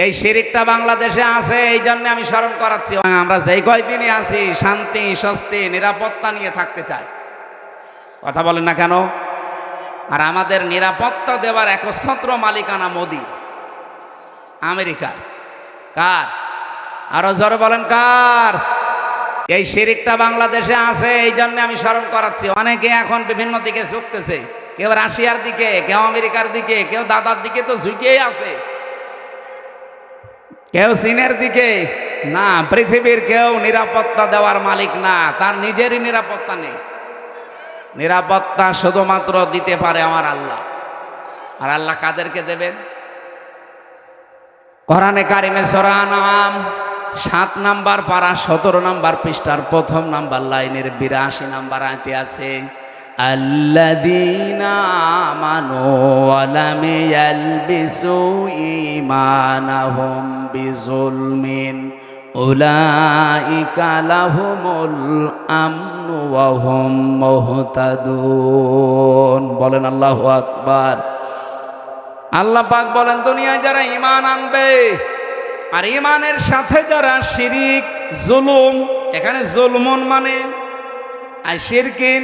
এই শিরিকটা বাংলাদেশে আছে, এই জন্য আমি স্মরণ করাচ্ছি। আমরা যেই কয়দিনই আছি শান্তি স্বস্তি নিরাপত্তা নিয়ে থাকতে চাই, কথা বলেন না কেন? আর আমাদের নিরাপত্তা দেওয়ার একচ্ছত্র মালিকানা মোদি, আমেরিকার। কার? আরো জোরে বলেন কার? এই শিরিকটা বাংলাদেশে আছে, এই জন্য আমি স্মরণ করাচ্ছি। অনেকে এখন বিভিন্ন দিকে ঝুঁকতেছে, কেউ রাশিয়ার দিকে, কেউ আমেরিকার দিকে, কেউ দাদার দিকে তো ঝুঁকেই আছে, কেউ চীনের দিকে। না, পৃথিবীর কেউ নিরাপত্তা দেওয়ার মালিক না, তার নিজেরই নিরাপত্তা নেই। নিরাপত্তা শুধুমাত্র দিতে পারে আমার আল্লাহ। আর আল্লাহ কাদেরকে দেবেন? কোরআনে কারিমে সূরা আনআম 7 নাম্বার পারা 17 নাম্বার পৃষ্ঠার প্রথম নাম্বার লাইনের 82 নাম্বার আয়াতে আছে, আল্লাযীনা আমানু ওয়া লাম ইয়ালবিসু ঈমানাহুম বিযুলমিন উলাইকা লাহুমুল আমনু ওয়া হুম মুহতাদুন। বলেন আল্লাহু আকবার। আল্লাহ পাক বলেন, দুনিয়ায় যারা ঈমান আনবে আর ঈমানের সাথে যারা শিরিক জুলুম, এখানে জুলমুন মানে আর শিরকিন,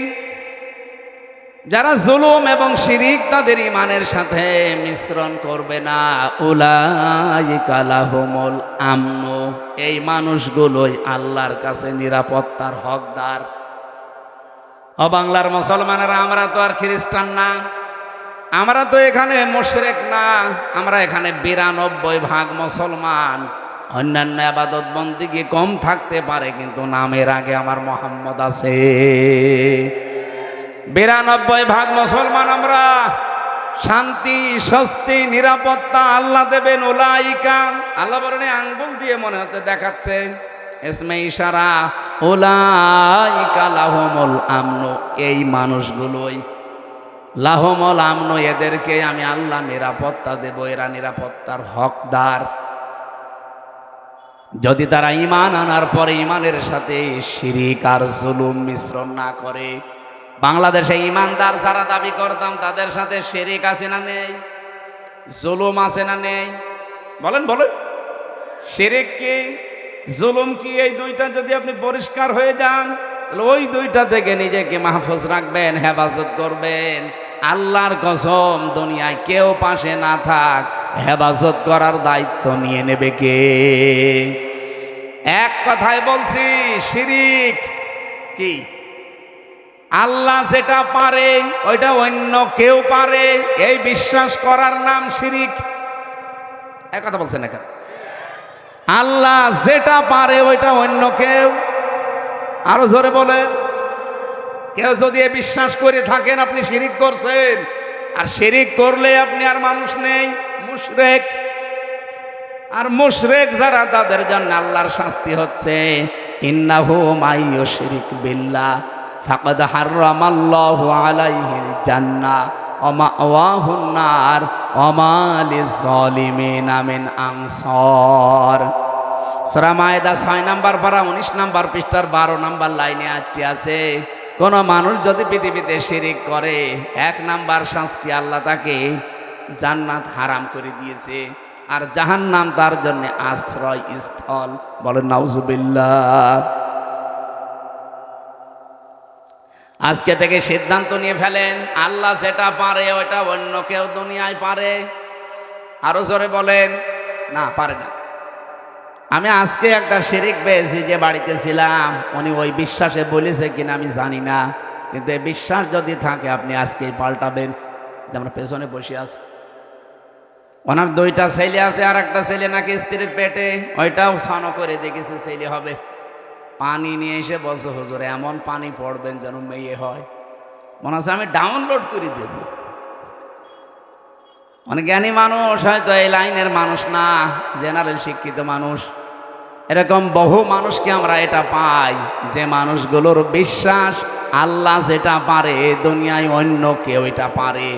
যারা জুলুম এবং শিরিক তাদের ঈমানের সাথে মিশ্রণ করবে না, উলাইকা লাহুমুল আমনু, এই মানুষগুলোই আল্লাহর কাছে নিরাপত্তার হকদার। ও বাংলার মুসলমানেরা, আমরা তো আর খ্রিস্টান না, আমরা তো এখানে মুশরিক না, আমরা এখানে 92% মুসলমান। অন্যান্য ইবাদত বন্দেগী কম থাকতে পারে, কিন্তু নামের আগে আমার মোহাম্মদ আছে। 92% মুসলমান আমরা। শান্তি স্বস্তি নিরাপত্তা আল্লাহ দেবেন। উলাইকা, আল্লাহ বলেন আঙ্গুল দিয়ে মনে হচ্ছে দেখাচ্ছে, ইসমে ইশারা, উলাইকা লাহুমুল আমনু, এই মানুষগুলোই লাহুমুল আমনু, এদেরকে আমি আল্লাহ নিরাপত্তা দেব, এরা নিরাপত্তার হকদার। যদি তারা ঈমান আনার পরে ঈমানের সাথে শিরিক আর জুলুম মিশ্রণ না করে। বাংলাদেশে ঈমানদার যারা দাবি করতাম, তাদের সাথে শিরিক আছে না নেই? জুলুম আছে না নেই? বলেন বলেন। শিরিক কি জুলুম কি, এই দুইটা যদি আপনি পরিষ্কার হয়ে যান, ওই দুইটা থেকে নিজেকে মাহফুজ রাখবেন, হেফাজত করবেন। আল্লাহর কসম, দুনিয়ায় কেউ পাশে না থাক, হেফাজত করার দায়িত্ব নিয়ে নেবে কে? এক কথায় বলছি, শিরিক কি? আল্লাহ যেটা পারে ওইটা অন্য কেউ পারে, এই বিশ্বাস করার নাম শিরিক। এক কথা বলছেন না? আল্লাহ যেটা পারে ওইটা অন্য কেউ, আরো জোরে বলেন। কেউ যদি এ বিশ্বাস করে থাকেন, আপনি শিরিক করছেন। আর শিরিক করলে আপনি আর মানুষ নেই, মুশরিক। আর মুশরিক যারা, তাদের জন্য আল্লাহর শাস্তি হচ্ছে, ইন্নাহু মাইয়ুশরিক বিল্লাহ ফাকাদ হারামাল্লাহু আলাইহিল জান্নাহ ওয়া মাওয়াহুন নার ওয়া মা লিয-যালিমিনা মিন আনসার। সূরা মায়েদা 6 নাম্বার পারা 19 নাম্বার পৃষ্ঠার 12 নাম্বার লাইনে আয়াতটি আছে, কোন মানুষ যদি পৃথিবীতে শিরিক করে, 1 নাম্বার শাস্তি, আল্লাহ তাকে জান্নাত হারাম করে দিয়েছে, আর জাহান্নাম তার জন্য আশ্রয় স্থল। বলেন নাউজুবিল্লাহ। আজকে থেকে সিদ্ধান্ত নিয়ে ফেলেন, আল্লাহ যেটা পারে ওটা অন্য কেউ দুনিয়ায় পারে। আরো জোরে বলেন, না পারে না। আমি আজকে একটা শিরিক পেয়েছি, যে বাড়িতে ছিলাম, উনি ওই বিশ্বাসে বলেছে কিনা আমি জানি না, কিন্তু এই বিশ্বাস যদি থাকে আপনি আজকেই পাল্টাবেন। আমরা পেছনে বসে আছি, ওনার 2টা ছেলে আছে, আর একটা ছেলে নাকি স্ত্রীর পেটে, ওইটাও স্নান করে দেখেছে ছেলে হবে। পানি নিয়ে এসে বলছে, হুজুর এমন পানি পড়বেন যেন মেয়ে হয়। মনে হচ্ছে আমি ডাউনলোড করে দেব। অনেক জ্ঞানী মানুষ, হয়তো এই লাইনের মানুষ না, জেনারেল শিক্ষিত মানুষ, এরকম বহু মানুষকে আমরা এটা পাই, যে মানুষগুলোর বিশ্বাস আল্লাহ যেটা পারে দুনিয়ায় অন্য কেউ এটা পারে।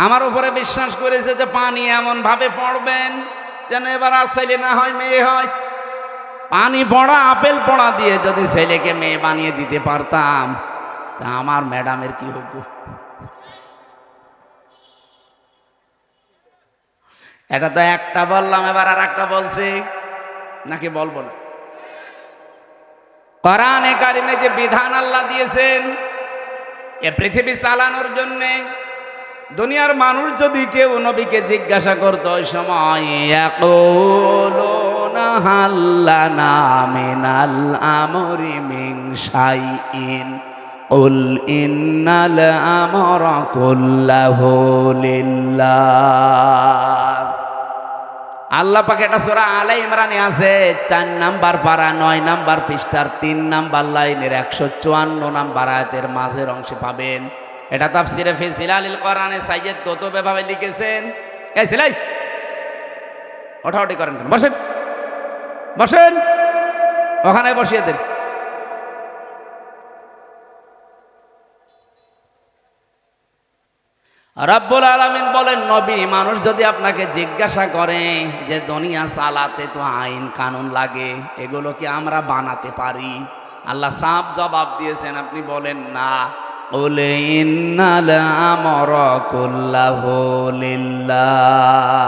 আমার উপরে বিশ্বাস করেছে যে পানি এমন ভাবে পড়বেন যেন এবার আর ছেলে না হয় মেয়ে হয়। পানি পড়া, আপেল পড়া দিয়ে যদি ছেলেকে মেয়ে বানিয়ে দিতে পারতাম, তা আমার ম্যাডামের কি হতো? এটা তো একটা বললাম, এবার আর একটা বলছি, নাকি বলবো না? কোরআনে কারিমে যে বিধান আল্লাহ দিয়েছেন এ পৃথিবী চালানোর জন্যে, দুনিয়ার মানুষ যদি কেউ নবীকে জিজ্ঞাসা করতো ওই সময়, ইয়াকুলুনা হাল লানা মিনাল আমরি মিন শাইইন কুল ইন্নাল আমরা কুল্লাহু লিল্লাহ। আল্লাহ পাক এটা সূরা আলে ইমরানে আছে, 4 নাম্বার পারা 9 নাম্বার পৃষ্ঠার 3 নাম্বার লাইনের 154 নাম্বার আয়াতের মাঝের অংশে পাবেন। এটা তাফসিরে ফি জিলালিল কোরআনে সাইয়্যিদ কুতুব এভাবে লিখেছেন। এই সিলাই ওঠাউঠি করেন কেন? বসেন বসেন, ওখানে বসিয়ে দেন। রব্বুল আলামিন বলেন, নবী, মানুষ যদি আপনাকে জিজ্ঞাসা করে যে দুনিয়া চালাতে তো আইন কানুন লাগে, এগুলো কি আমরা বানাতে পারি? আল্লাহ সাফ জবাব দিয়েছেন, আপনি বলেন না। কুল ইন্নাল আমরা কুল্লাহু লিল্লাহ।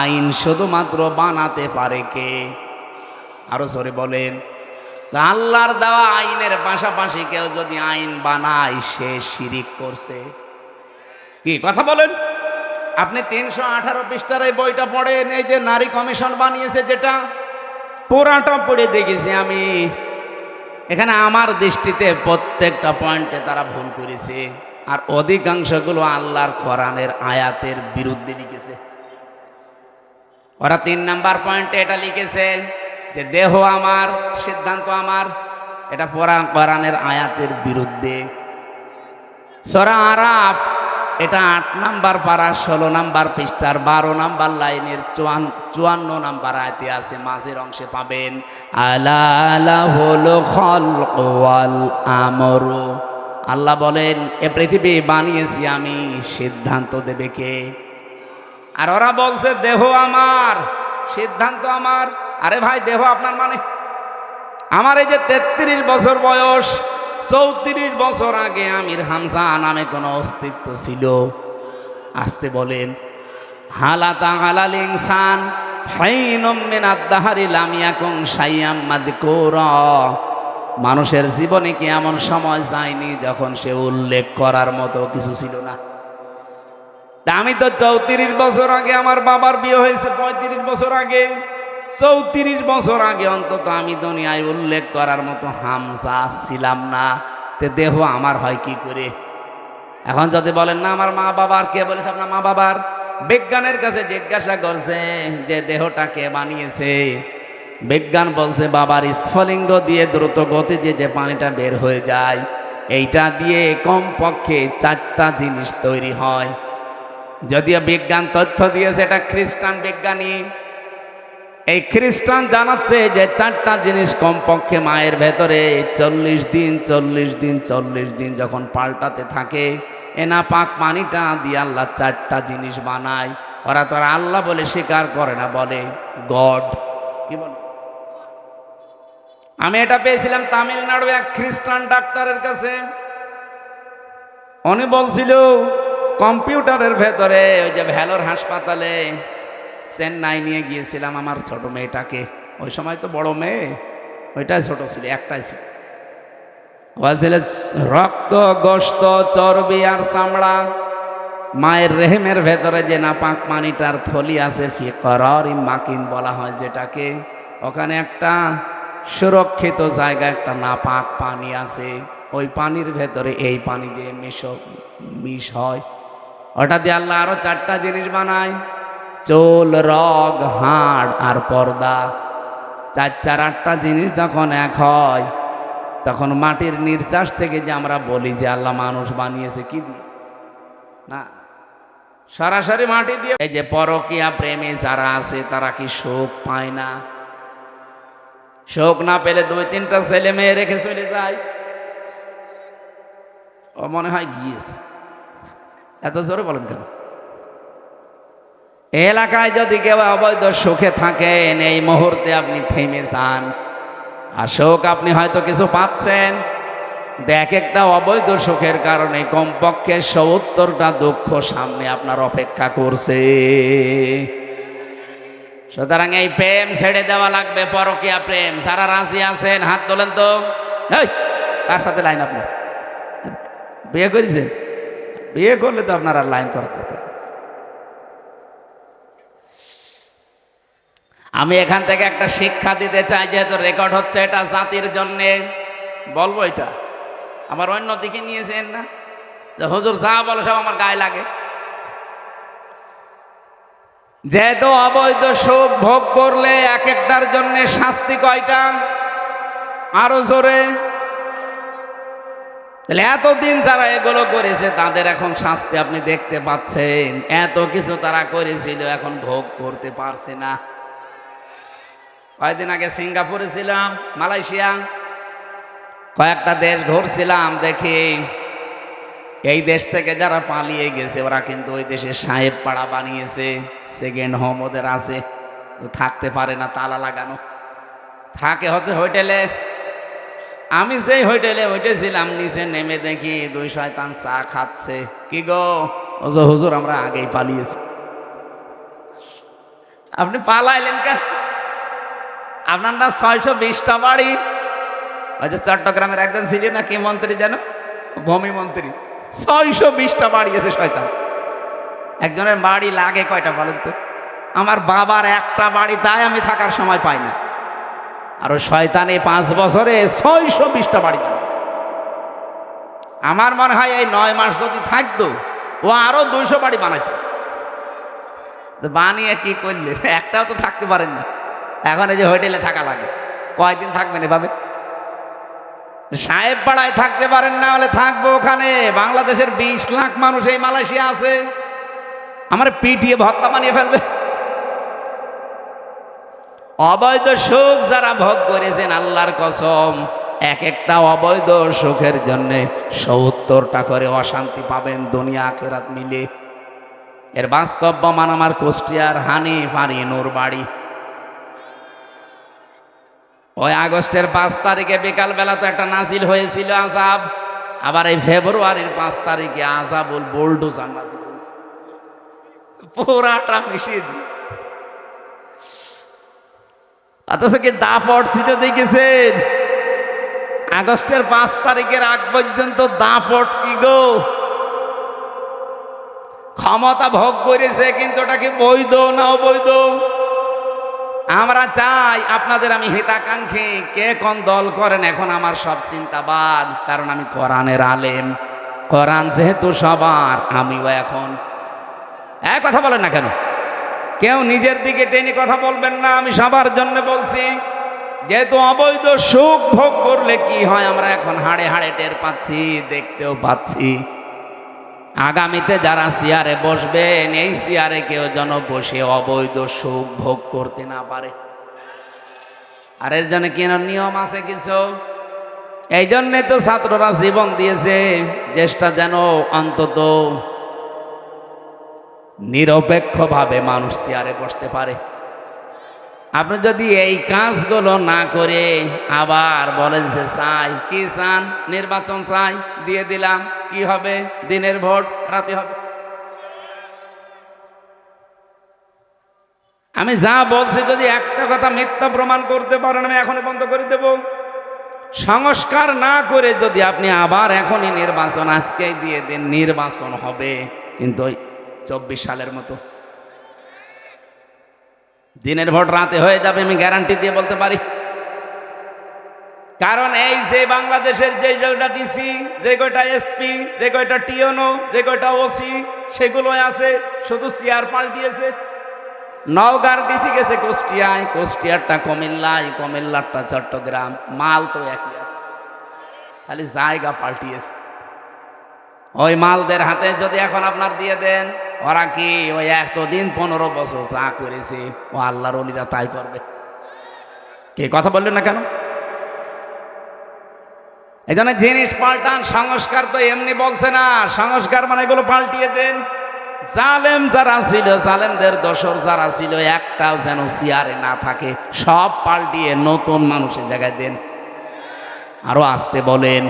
আইন শুধুমাত্র বানাতে পারে কে? আরো জোরে বলেন। আল্লাহর দেওয়া আইনের পাশাপাশি কেউ যদি আইন বানায় সে শিরিক করছে। কি কথা বলেন? আপনি 318 পৃষ্ঠার এই বইটা পড়েন, এই যে নারী কমিশন বানিয়েছে, যেটা পুরাটা পড়ে দেখেছি আমি। এখানে আমার দৃষ্টিতে প্রত্যেকটা পয়েন্টে তারা ভুল করেছে, আর অধিকাংশগুলো আল্লাহর কোরআনের আয়াতের বিরুদ্ধে লিখেছে। ওরা 3 নাম্বার পয়েন্টে এটা লিখেছে যে দেহ আমার, সিদ্ধান্ত আমার। এটা কোরআনের আয়াতের বিরুদ্ধে। সূরা আরাফ এটা 8 নাম্বার পারা 16 নাম্বার পৃষ্ঠার 12 নাম্বার লাইনের 54 নাম্বার আয়াতে আছে, মাঝের অংশে পাবেন আলা লাহুল খালকু ওয়াল আমরু। আল্লাহ বলেন, এ পৃথিবী বানিয়েছি আমি, সিদ্ধান্ত দেবে কে? আর ওরা বলছে দেহ আমার, সিদ্ধান্ত আমার। আরে ভাই, দেহ আপনার মানে? আমার এই যে 33 বছর বয়স, 34 বছর আগে আমির হামজা নামে কোনো অস্তিত্ব ছিল? আসতে বলেন। হালাতা আলাল ইনসান হাইনুম মিনাদ দাহরি লাম ইয়াকুন শাইআম মাযকুরা। মানুষের জীবনে কি এমন সময় যায়নি যখন সে উল্লেখ করার মতো কিছু ছিল না? আমি তো 34 বছর আগে আমার বাবার বিয়ে হয়েছে, 35 বছর আগে, 34 বছর আগে অন্তত আমি দুনিয়ায় উল্লেখ করার মতো হামজা ছিলাম না। তে দেহ আমার হয় কি করে? এখন যদি বলেন না আমার মা বাবার, কে বলেছে আপনার মা বাবার? বিজ্ঞানের কাছে জিজ্ঞাসা করছে যে দেহটা কে বানিয়েছে? বিজ্ঞান বলছে বাবার স্ফলিঙ্গ দিয়ে দ্রুত গতিতে যে পানিটা বের হয়ে যায়, এইটা দিয়ে কমপক্ষে 4টা জিনিস তৈরি হয়। যদিও বিজ্ঞান তথ্য দিয়েছে, এটা খ্রিস্টান বিজ্ঞানী, এই খ্রিস্টান জানাচ্ছে যে 4টা জিনিস কমপক্ষে মায়ের ভেতরে 40 দিন যখন পাল্টাতে থাকে, এনা পাক পানিটা দিয়ে আল্লাহ 4টা জিনিস বানায়। ওরা তো আর আল্লাহ বলে স্বীকার করে না, বলে গড। কি বলে? আমি এটা পেয়েছিলাম তামিলনাড়ু এক খ্রিস্টান ডাক্তারের কাছে। উনি বলছিল কম্পিউটারের ভেতরে, ওই যে ভেলোর হাসপাতালে চেন্নাই নিয়ে গিয়েছিলাম আমার ছোট মেয়েটাকে। ওই সময় তো বড় মেয়ে, ওইটাই ছোট ছিল, একটাই ছিল। বলছিল রক্ত, গোশত, চর্বি আর চামড়া, মায়ের রেহেমের ভেতরে যে নাপাক পানিটার থলি আছে, ফিকরারি মাকিন বলা হয় যেটাকে, ওখানে একটা সুরক্ষিত জায়গা, একটা নাপাক পানি আছে। ওই পানির ভেতরে এই পানি যে মিশ হয়, ওটা দিয়ে আল্লাহ আরো 4টা জিনিস বানায়, চুল, রগ, হাড় আর পর্দা। 8টা জিনিস যখন এক হয়, তখন মাটির নির্যাস থেকে যে আমরা বলি যে আল্লাহ মানুষ বানিয়েছে কি দিয়ে, না সরাসরি মাটি দিয়ে। এই যে পরকীয়া প্রেমে যারা আছে তারা কি শোক পায় না? শোক না পেলে 2-3টা ছেলে মেয়ে রেখে চলে যায়। ও মনে হয় গিয়েছে। এত জোরে বলেন কেন? এলাকায় যদি কেউ অবৈধ সুখে থাকেন, এই মুহূর্তে আপনি থেমে যান। আর সুখ আপনি হয়তো কিছু পাচ্ছেন, এক একটা অবৈধ সুখের কারণে কমপক্ষে 70টা দুঃখ সামনে আপনার অপেক্ষা করছে। সুতরাং এই প্রেম ছেড়ে দেওয়া লাগবে, পরকীয়া প্রেম। যারা রাজি আছেন হাত তোলেন তো। এই, কার সাথে লাইন আপনার? বিয়ে করেছেন? বিয়ে করলে তো আপনার আর লাইন করার দরকার। আমি এখান থেকে একটা শিক্ষা দিতে চাই, যেহেতু রেকর্ড হচ্ছে, এটা জাতির জন্যে বলবো। এটা আমার অন্য দিকে নিয়েছেন না যে হুজুর যা বলে সব আমার গায়ে লাগে। যেহেতু অবৈধ সুখ ভোগ করলে এক একটার জন্য শাস্তি কয়টা? আরো জোরে। তাহলে এতদিন যারা এগুলো করেছে তাদের এখন শাস্তি আপনি দেখতে পাচ্ছেন। এত কিছু তারা করেছিল, এখন ভোগ করতে পারছে না। কয়েকদিন আগে সিঙ্গাপুরে ছিলাম, মালয়েশিয়া, কয়েকটা দেশ ঘুরছিলাম। দেখি এই দেশ থেকে যারা পালিয়ে গেছে ওরা কিন্তু ওই দেশে সাহেব পাড়া বানিয়েছে, সেকেন্ড হোম ওদের আছে। থাকতে পারে না, তালা লাগানো, থাকে হচ্ছে হোটেলে। আমি যেই হোটেলে উঠেছিলাম, নিচে নেমে দেখি দুই শয়তান চা খাচ্ছে। কি গো হুজুর, আমরা আগেই পালিয়েছি। আপনি পালাইলেন কেন? আপনার না 620টা বাড়ি। ওই যে চট্টগ্রামের একজন ছিলেন না, কি মন্ত্রী যেন, ভূমি মন্ত্রী, 620টা বাড়ি আছে শয়তান। একজনের বাড়ি লাগে কয়টা বলেন তো? আমার বাবার একটা বাড়ি, তাই আমি থাকার সময় পাই না। আর ওই শয়তান এই 5 বছরে 620টা বাড়ি বানিয়েছে। আমার মনে হয় এই 9 মাস যদি থাকতো ও আরো 200 বাড়ি বানাইতো। বানিয়ে কি করলে? একটাও তো থাকতে পারেন না। এখন এই যে হোটেলে থাকা লাগে, কয়দিন থাকবেন এভাবে? সাহেব পাড়ায় থাকতে পারেন না, হলে থাকবো ওখানে। বাংলাদেশের 20 লাখ মানুষ এই মালয়েশিয়া আছে, আমার পিটিয়ে ভক্তা বানিয়ে ফেলবে। অবৈধ সুখ যারা ভোগ করেছেন, আল্লাহর কসম, এক একটা অবৈধ সুখের জন্য 70টা করে অশান্তি পাবেন দুনিয়া আখিরাত মিলে। এর বাস্তব প্রমাণ আমার কুষ্টিয়ার হানিফ আরিনুর বাড়ি। ওই আগস্টের 5 তারিখে বিকাল বেলা তো একটা নাজিল হয়েছিল আযাব, আবার এই ফেব্রুয়ারির 5 তারিখে আযাবুল বুলডোজার নাজিল হয়েছে, পুরাটা মিশিয়ে দিয়েছে। অথচ কি দাপট ছিল দেখেছেন? আগস্টের 5 তারিখের আগ পর্যন্ত দাপট কি গো! ক্ষমতা ভোগ করেছে, কিন্তু ওটা কি বৈধ না অবৈধ? আমরা চাই, আপনাদের আমি হিতাকাঙ্ক্ষী, কে কোন দল করেন এখন আমার সব চিন্তাবাদ, কারণ আমি কোরআনের আলেম। কোরআন যেহেতু সবার, আমিও এখন এক কথা বলেন না কেন? কেউ নিজের দিকে টেনে কথা বলবেন না, আমি সবার জন্য বলছি। যেহেতু অবৈধ সুখ ভোগ করলে কি হয় আমরা এখন হাড়ে হাড়ে টের পাচ্ছি, দেখতেও পাচ্ছি। আগামীতে যারা চেয়ারে বসবেন, এই চেয়ারে কেউ যেন বসে অবৈধ সুখ ভোগ করতে না পারে। আর এর জন্য কেন নিয়ম আছে কিছু। এই জন্যে তো ছাত্ররা জীবন দিয়েছে, চেষ্টা যেন অন্তত নিরপেক্ষভাবে মানুষ চেয়ারে বসতে পারে। আপনি যদি এই কাজগুলো না করে আবার বলেন যে চাই, কি চান? নির্বাচন চাই, দিয়ে দিলাম, কি হবে? দিনের ভোট রাতে হবে। আমি যা বলছি যদি একটা কথা মিথ্যা প্রমাণ করতে পারেন, আমি এখনই বন্ধ করে দেব। সংস্কার না করে যদি আপনি আবার এখনই নির্বাচন আজকেই দিয়ে দেন, নির্বাচন হবে কিন্তু 24 সালের মতো। দিনের ভোট রাতে হয়ে যাবে, আমি গ্যারান্টি দিয়ে বলতে পারি। কারণ এই যে বাংলাদেশের যে কয়টা ডিসি, যে কয়টা এসপি, যে কয়টা টিওনো, যে কয়টা ওসি, সেগুলো আছে, শুধু চেয়ার পাল্টিয়েছে। নওগাঁর ডিসি গেছে কুষ্টিয়ায়, কুষ্টিয়ারটা কুমিল্লায়, কুমিল্লারটা চট্টগ্রাম, মাল তো একই আছে, খালি জায়গা পাল্টিয়েছে। ওই মালদের হাতে যদি এখন আপনার দিয়ে দেন, ওরা কি ওই এতদিন 15 বছর যা করেছে ও আল্লাহর ওলিরা তাই করবে? কে কথা বললেন না কেন? এই জন্য জিনিস পাল্টান। সংস্কার তো এমনি বলছে না, সংস্কার মানে এগুলো পাল্টিয়ে দেন। জালেম যারা ছিল, জালেমদের দোসর যারা ছিল, একটাও যেন চেয়ারে না থাকে, সব পাল্টিয়ে নতুন মানুষের জায়গায় দেন। আরো আসতে বলেন।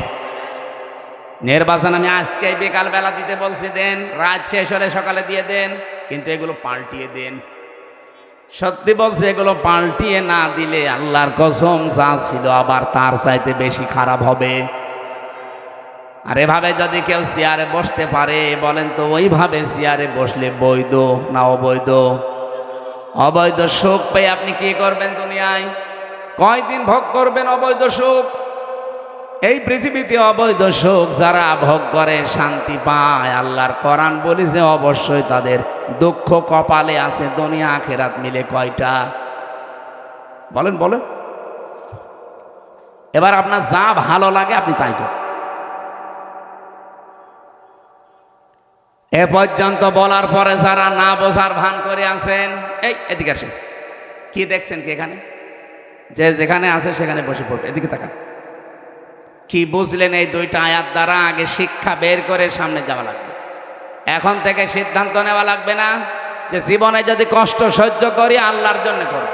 নির্বাচন আমি আজকে বিকাল বেলা দিতে বলছি, দেন। রাত শেষ হলে সকালে দিয়ে দেন, কিন্তু এগুলো পাল্টিয়ে দেন। সত্যি বলছে, এগুলো পাল্টিয়ে না দিলে আল্লাহর কসম যা ছিল আবার তার চাইতে বেশি খারাপ হবে। আর এভাবে যদি কেউ চেয়ারে বসতে পারে, বলেন তো ওইভাবে চেয়ারে বসলে বৈধ না অবৈধ? অবৈধ সুখ পেয়ে আপনি কি করবেন দুনিয়ায়? কয়দিন ভোগ করবেন অবৈধ সুখ? এই পৃথিবীতে অবৈধ সুখ যারা ভোগ করে শান্তি পায়, আল্লাহর কোরআন বলেছে অবশ্যই তাদের দুঃখ কপালে আছে। দুনিয়া আখিরাত মিলে কয়টা? বলেন বলেন। এবার আপনার যা ভালো লাগে আপনি তাই করেন। এ পর্যন্ত বলার পরে যারা না বোঝার ভান করে আছেন, এই এদিকে আসেন। কি দেখছেন কি এখানে? যে যেখানে আছে সেখানে বসে পড়বে। এদিকে তাকান। কি বুঝলেন এই দুইটা আয়াত দ্বারা? আগে শিক্ষা বের করে সামনে যাওয়া লাগবে। এখন থেকে সিদ্ধান্ত নেওয়া লাগবে না যে জীবনে যদি কষ্ট সহ্য করি আল্লাহর জন্য করব,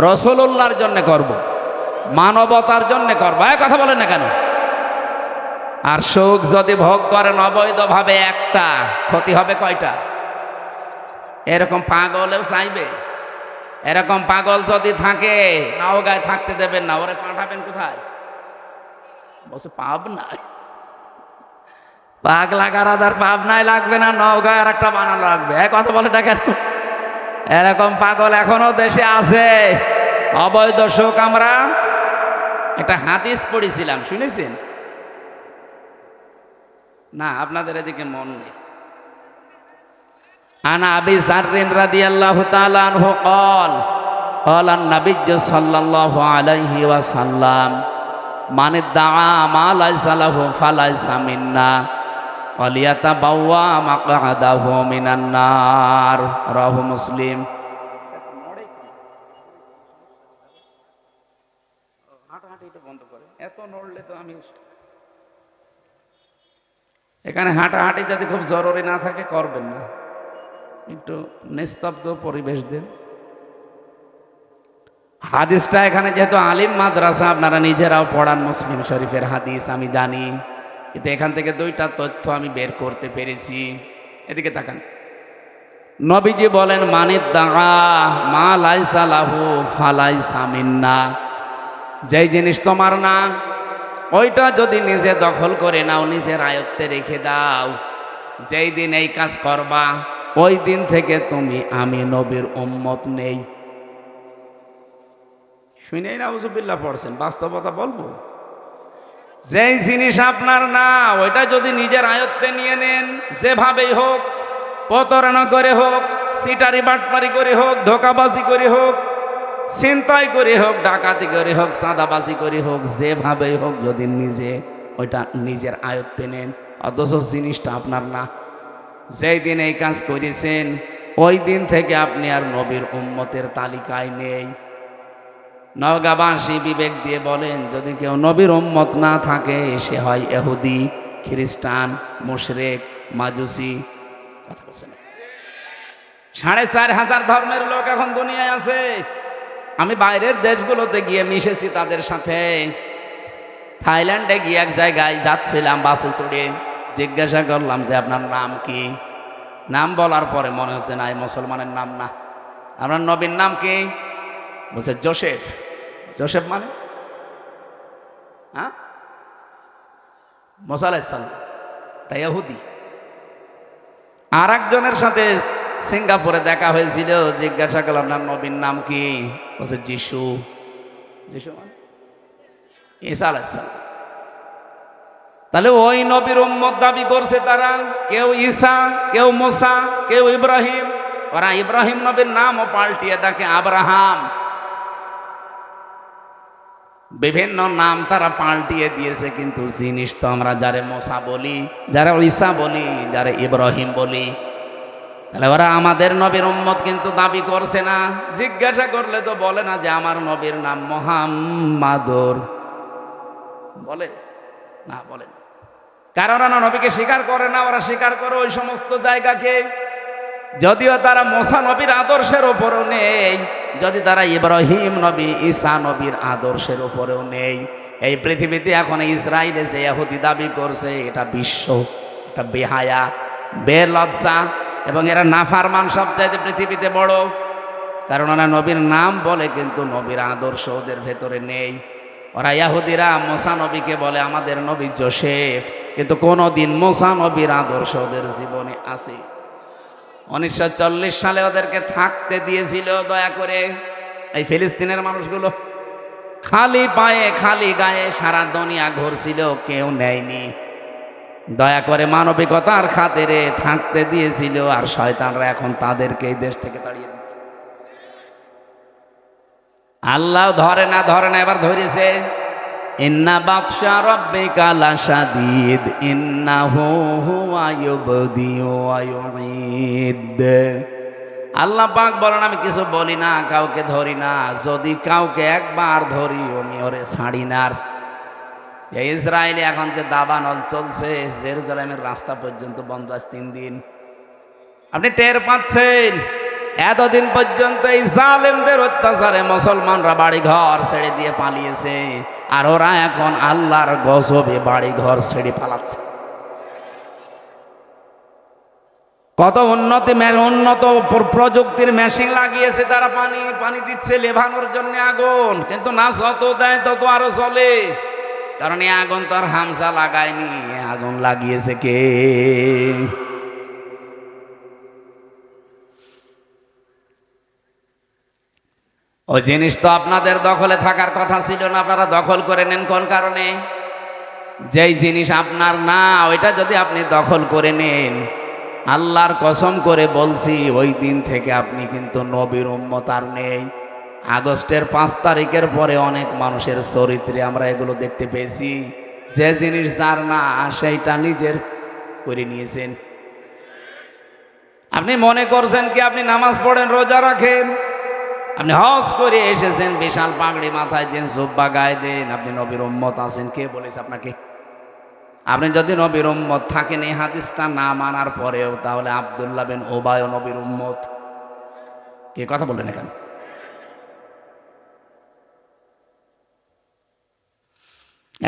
রাসূলুল্লাহর জন্য করব, মানবতার জন্য করব। এই কথা বলেন না কেন? আর সুখ যদি ভোগ করেন অবৈধভাবে, একটা ক্ষতি হবে কয়টা? এরকম পাগলেও চাইবে? এরকম পাগল যদি থাকে নওগাঁয় থাকতে দেবেন না, ওরে পাঠাবেন কোথায়? বলছে পাবনায়। পাগলা গারাদার পাবনায় লাগবে না, নওগাঁয় আর একটা বানানো লাগবে। এক কথা বলে দেখেন, এরকম পাগল এখনো দেশে আছে। অবৈধ সুখ। আমরা একটা হাদিস পড়েছিলাম, শুনেছেন না? আপনাদের এদিকে মন নেই। আনা আবি যাররিন রাদিয়াল্লাহু তাআলা আনহু قال قال النبي صلى الله عليه وسلم من ادعى ما ليس له فليس منا وليتبوأ مقعده من النار رواه مسلم। এখানে হাঁটাহাঁটি যদি খুব জরুরি না থাকে করবেন না, একটু নিস্তব্ধ পরিবেশ দেন। হাদিসটা এখানে যেহেতু আলিম মাদ্রাসা, আপনারা নিজেরাও পড়ান মুসলিম শরীফের হাদিস, আমি জানি, কিন্তু এখান থেকে দুইটা তথ্য আমি বের করতে পেরেছি। এদিকে তাকান। নবীজি বলেন, মানিদ্দাআ মা লাইসা লাহু ফালাইসা মিন্না। যেই জিনিস তোমার না, ওইটা যদি নিজে দখল করে নাও, নিজের আয়ত্তে রেখে দাও, যেই দিন এই কাজ করবা ওই দিন থেকে তুমি আমি নবীর উম্মত নেই। শুনেই না আউযুবিল্লাহ পড়ছেন, বাস্তবতা বলবো। যেই জিনিস আপনার না, ওইটা যদি নিজের আয়ত্তে নিয়ে নেন, যেভাবেই হোক, প্রতারণা করে হোক, সিটারি বাটপারি করে হোক, ধোকাবাজি করে হোক, ছিনতাই করে হোক, ডাকাতি করে হোক, চাঁদাবাজি করে হোক, যেভাবেই হোক, যদি নিজে ওইটা নিজের আয়ত্তে নেন, অথচ জিনিসটা আপনার না, যেই দিন এই কাজ করেছেন ওই দিন থেকে আপনি আর নবীর উম্মতের তালিকায় নেই। নওগাঁবাসী বিবেক দিয়ে বলেন, যদি কেউ নবীর উম্মত না থাকে সে হয় ইহুদি, খ্রিস্টান, মুশরিক, মাজুসি। কথা বলছেন। ৪,৫০০ ধর্মের লোক এখন দুনিয়ায় আছে। আমি বাইরের দেশগুলোতে গিয়ে মিশেছি তাদের সাথে। থাইল্যান্ডে গিয়ে এক জায়গায় যাচ্ছিলাম বাসে চড়ে, জিজ্ঞাসা করলাম যে আপনার নাম কি? নাম বলার পরে মনে হচ্ছে না, এই মুসলমানের নাম না। আপনার নবীর নাম কি? বলছে জোসেফ। জোসেফ মানে? হ্যাঁ, মুসা আলাইহিস সালাম, এটা ইহুদি। আর একজনের সাথে সিঙ্গাপুরে দেখা হয়েছিল, জিজ্ঞাসা করলাম আপনার নবীর নাম কি? বলছে যিশু। যিশু মানে ঈসা আলাইহিস সালাম। তাহলে ওই নবীর উম্মত দাবি করছে তারা। কেউ ঈসা, কেউ মুসা, কেউ ইব্রাহিম। ওরা ইব্রাহিম নবীর নামও পাল্টিয়ে দেখে আব্রাহাম। বিভিন্ন নাম তারা পাল্টিয়ে দিয়েছে, কিন্তু জিনিস তো আমরা যারে মুসা বলি, যারা ঈসা বলি, যারা ইব্রাহিম বলি। তাহলে ওরা আমাদের নবীর উম্মত কিন্তু দাবি করছে না। জিজ্ঞাসা করলে তো বলে না যে আমার নবীর নাম মুহাম্মাদুর, বলে না, বলে না। কারণ ওরা নবীকে স্বীকার করে না, ওরা স্বীকার করে ওই সমস্ত জায়গাকে। যদিও তারা মুসা নবীর আদর্শের ওপরও নেই, যদি তারা ইব্রাহিম নবী, ঈসা নবীর আদর্শের ওপরেও নেই। এই পৃথিবীতে এখন ইসরায়েলে যে ইহুদি দাবি করছে, এটা বিশ্ব, এটা বেহায়া, বেলজ্জা, এবং এরা নাফারমান সবচাইতে পৃথিবীতে বড়। কারণ ওরা নবীর নাম বলে কিন্তু নবীর আদর্শ ওদের ভেতরে নেই। ওরা ইহুদিরা মুসা নবীকে বলে আমাদের নবী যোসেফ, কিন্তু কোনোদিন মুসা নবীর আদর্শ ওদের জীবনে আছে? 1940 সালে ওদেরকে থাকতে দিয়েছিল দয়া করে এই ফিলিস্তিনের মানুষগুলো, খালি পায়ে খালি গায়ে সারা দুনিয়া ঘুরছিল, কেউ নেয়নি। দয়া করে মানবিকতার খাতিরে থাকতে দিয়েছিল, আর শয়তানরা এখন তাদেরকে এই দেশ থেকে তাড়িয়ে দিচ্ছে। আল্লাহ ধরে না এবার ধরেছে। ইন্না বাতশা রাব্বিকা লাশাদীদ ইন্নাহু হুয়া ইউবদিউ ওয়া ইউঈদ। আল্লাহ পাক বলেন আমি কিছু বলি না, কাউকে ধরি না, যদি কাউকে একবার ধরি আমি ওরে ছাড়ি না। ইসরায়েলে এখন যে দাবানল চলছে, জেরুজালেমের রাস্তা পর্যন্ত বন্ধ আছে 3 দিন। আপনি টের পাচ্ছেন? এতদিন পর্যন্ত এই জালেমদের অত্যাচারে মুসলমানরা বাড়ি ঘর ছেড়ে দিয়ে পালিয়েছে, আর ওরা এখন আল্লাহর গজবে বাড়ি ঘর ছেড়ে পালাচ্ছে। কত উন্নত প্রযুক্তির মেশিন লাগিয়েছে তারা, পানি দিচ্ছে লেভানোর জন্য আগুন, কিন্তু না যত দেয় তত আরো চলে। কারণ এই আগুন তো আর হামজা লাগায়নি, আগুন লাগিয়েছে কে? ওই জিনিস তো আপনাদের দখলে থাকার কথা ছিল না, আপনারা দখল করে নেন কোন কারণে? যেই জিনিস আপনার না ওইটা যদি আপনি দখল করে নেন, আল্লাহর কসম করে বলছি ওই দিন থেকে আপনি কিন্তু নবীর উম্মত আর নেই। আগস্টের 5 তারিখের পরে অনেক মানুষের চরিত্রে আমরা এগুলো দেখতে পেয়েছি, যে জিনিস যার না সেইটা নিজের করে নিয়েছেন। আপনি মনে করছেন কি আপনি নামাজ পড়েন, রোজা রাখেন, আপনি হজ করে এসেছেন, বিশাল পাগড়ি মাথায় দেন, জুব্বা গায়ে দেন, আপনি নবীর উম্মত আছেন? কে বলেছে আপনাকে? আপনি যদি নবীর উম্মত থাকেন এই হাদিসটা না মানার পরেও, তাহলে আব্দুল্লাহ বিন উবায় নবীর উম্মত। কে কথা বললেন এখানে?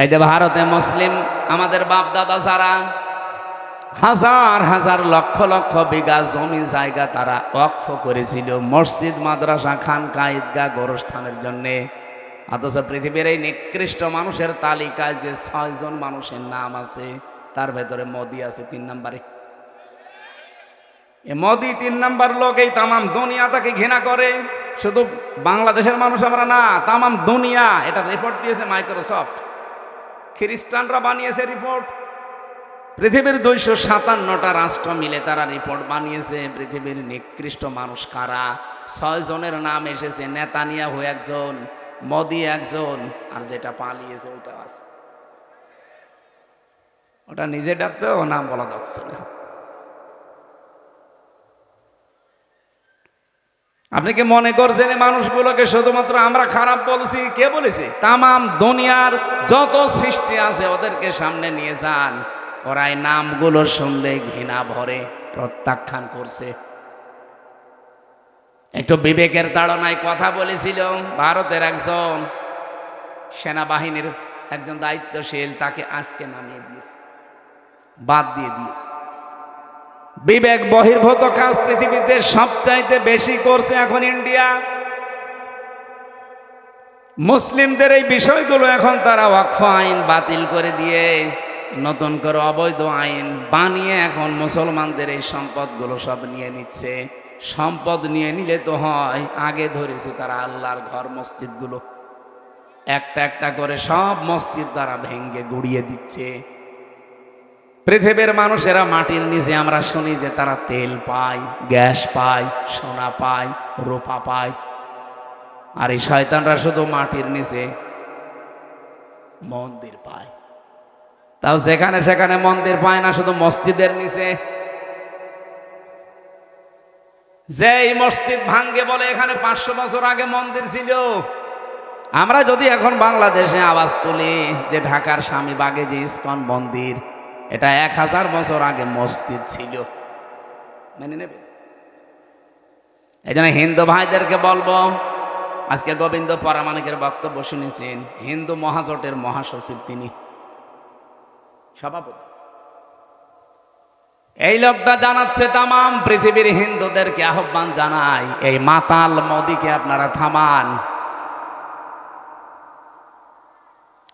এই যে ভারতে মুসলিম আমাদের বাপ দাদা যারা হাজার হাজার লক্ষ লক্ষ বিঘা জমি জায়গা তারা ওয়াকফ করেছিল মসজিদ, মাদ্রাসা, খানকা, ঈদগাহ, গোরস্থানের জন্যে, অথচ পৃথিবীর এই নিকৃষ্ট মানুষের তালিকায় যে 6 জন মানুষের নাম আছে, তার ভেতরে মোদি আছে 3 নম্বরে। এ মোদি 3 নম্বর লোক। এই তামাম দুনিয়া তাকে ঘৃণা করে। শুধু বাংলাদেশের মানুষ আমরা না, তামাম দুনিয়া। এটা রিপোর্ট দিয়েছে মাইক্রোসফট, খ্রিস্টানরা বানিয়েছে রিপোর্ট। পৃথিবীর 257টা রাষ্ট্র মিলে তারা রিপোর্ট বানিয়েছে পৃথিবীর নিকৃষ্ট মানুষ কারা। 6 জনের নাম এসেছে, নেতানিয়াহু একজন, মোদি একজন, আর যেটা পালিয়েছে ওটা আছে। ওটা নিজে ডাকতেও নাম বলা যাচ্ছে না। আপনি কি মনে করছেন এই মানুষগুলোকে শুধুমাত্র আমরা খারাপ বলছি? কে বলেছে? তামাম দুনিয়ার যত সৃষ্টি আছে ওদেরকে সামনে নিয়ে যান, ওরা এই নামগুলো শুনলে ঘৃণা ভরে প্রত্যাখ্যান করছে। একটু বিবেকের তাড়নায় কথা বলেছিল ভারতের একজন সেনাবাহিনীর একজন দায়িত্বশীল, তাকে আজকে নামিয়ে দিয়েছে, বাদ দিয়ে দিয়েছে। বিবেক বহির্ভূত কাজ পৃথিবীতে সবচাইতে বেশি করছে এখন ইন্ডিয়া। মুসলিমদের এই বিষয়গুলো এখন তারা ওয়াকফ আইন বাতিল করে দিয়ে নতুন করে অবৈধ আইন বানিয়ে এখন মুসলমানদের এই সম্পদগুলো সব নিয়ে নিচ্ছে। সম্পদ নিয়ে নিলে তো হয়, আগে ধরেছে তারা আল্লাহর ঘর মসজিদগুলো, একটা একটা করে সব মসজিদ তারা ভেঙ্গে গুড়িয়ে দিচ্ছে। পৃথিবীর মানুষেরা মাটির নিচে আমরা শুনি যে তারা তেল পায়, গ্যাস পায়, সোনা পায়, রূপা পায়, আর এই শয়তানরা শুধু মাটির নিচে মন্দির পায়। তাও যেখানে সেখানে মন্দির পায় না, শুধু মসজিদের নিচে। যে এই মসজিদ ভাঙ্গে বলে এখানে 500 বছর আগে মন্দির ছিল। আমরা যদি এখন বাংলাদেশে আওয়াজ তুলি যে ঢাকার স্বামীবাগে যে ইস্কন মন্দির, এটা 1000 বছর আগে মসজিদ ছিল, মেনে নেবে? এই জন্য হিন্দু ভাইদেরকে বলবো, আজকে গোবিন্দ পরামানিকের বক্তব্য শুনেছেন, হিন্দু মহাজোটের মহাসচিব তিনি, সভাপতি। এই লোকটা জানাচ্ছে তামাম পৃথিবীর হিন্দুদেরকে আহ্বান জানায়, এই মাতাল মোদিকে আপনারা থামান।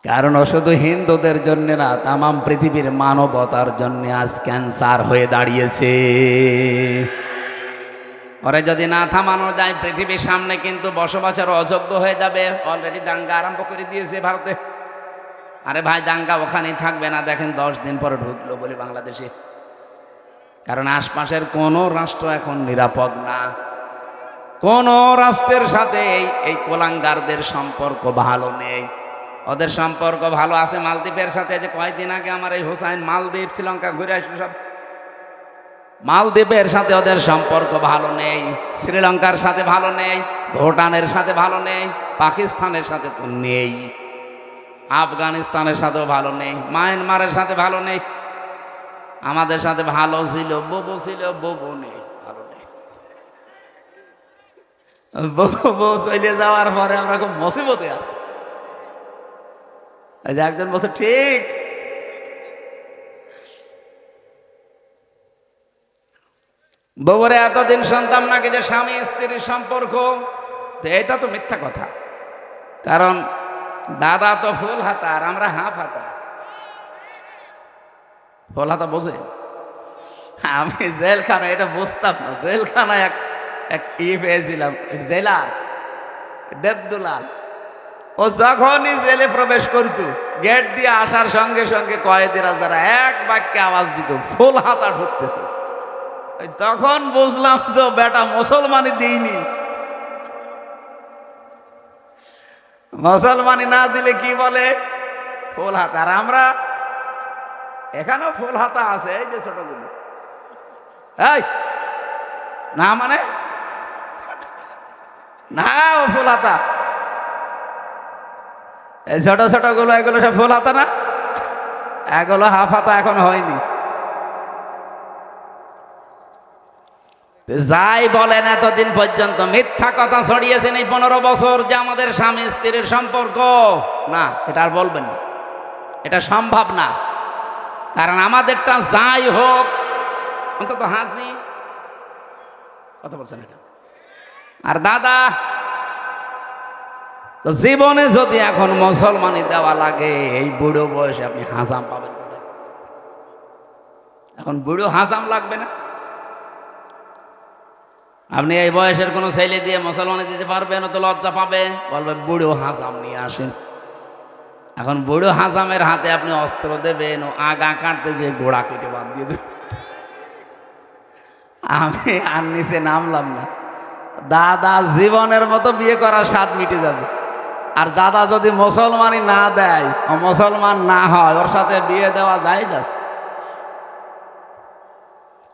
কারণ ও শুধু হিন্দুদের জন্য না, তামাম পৃথিবীর মানবতার জন্য আজ ক্যান্সার হয়ে দাঁড়িয়েছে। ওরে যদি না থামানো যায়, পৃথিবীর সামনে কিন্তু বসবাসের অযোগ্য হয়ে যাবে। অলরেডি দাঙ্গা আরম্ভ করে দিয়েছে ভারতে। আরে ভাই, দাঙ্গা ওখানেই থাকবে না, দেখেন 10 দিন পরে ঢুকলো বলে বাংলাদেশে। কারণ আশপাশের কোনো রাষ্ট্র এখন নিরাপদ না। কোন রাষ্ট্রের সাথে এই কোলাঙ্গারদের সম্পর্ক ভালো নেই। ওদের সম্পর্ক ভালো আছে মালদ্বীপের সাথে। যে কয়েকদিন আগে আমার এই হোসাইন মালদ্বীপ শ্রীলঙ্কা ঘুরে আসলো সব। মালদ্বীপের সাথে ওদের সম্পর্ক ভালো নেই, শ্রীলঙ্কার সাথে ভালো নেই, ভুটানের সাথে ভালো নেই, পাকিস্তানের সাথে তো নেই, আফগানিস্তানের সাথেও ভালো নেই, মায়ানমারের সাথে ভালো নেই। আমাদের সাথে ভালো ছিল, ববু ছিল, ববু নেই, ভালো নেই। ববু চলে যাওয়ার পরে আমরা খুব মুসিবতে আছি। একজন বলছে ঠিক, বউরে এতদিন শুনতাম নাকি যে স্বামী স্ত্রীর সম্পর্ক, এটা তো মিথ্যা কথা। কারণ দাদা তো ফুল হাতা আর আমরা হাফ হাতা। ফুল হাতা বোঝে? আমি জেলখানা এটা বুঝতাম না। জেলখানায় এক পেয়েছিলাম, জেলার দেবদুলাল। ও যখনই জেলে প্রবেশ করত, গেট দিয়ে আসার সঙ্গে সঙ্গে কয়েদিরা যারা এক বাক্যে আওয়াজ দিত, ফুল হাতা ঢুকতেছে। তখন বুঝলাম যে বেটা মুসলমানই দিইনি। মুসলমানি না দিলে কি বলে? ফুল হাতা। আর আমরা এখানেও ফুল হাতা আছে, এই যে ছোটগুলো। এই না মানে না, ও ফুল হাতা। এই ছোট ছোট গুলো, এগুলো সব ফুল হাতা না, এগুলো হাফ হাতা এখন হয়নি। যাই বলেন, এতদিন পর্যন্ত মিথ্যা কথা ছড়িয়েছেন এই 15 বছর যে আমাদের স্বামী স্ত্রীর সম্পর্ক না, এটা আর বলবেন না, এটা সম্ভব না। কারণ আমাদেরটা যাই হোক, অন্তত হাসি কথা বলছেন এটা। আর দাদা তো জীবনে যদি এখন মুসলমানি দেওয়া লাগে, এই বুড়ো বয়সে আপনি হাজাম পাবেন কোথায়? এখন বুড়ো হাজাম লাগবে না। আপনি এই বয়সের কোনো ছেলে দিয়ে মুসলমানি দিতে পারবেন? তো লজ্জা পাবে, বলবে বুড়ো হাজাম নিয়ে আসেন। এখন বুড়ো হাজামের হাতে আপনি অস্ত্র দেবেন, ও আগা কাটতে যে গোড়া কেটে বাদ দিয়ে দেবেন। আমি আর নিচে নামলাম না। দাদা জীবনের মতো বিয়ে করার স্বাদ মিটে যাবে। আর দাদা যদি মুসলমানি না দেয়, ও মুসলমান না হয়, ওর সাথে বিয়ে দেওয়া যায় যাচ্ছে।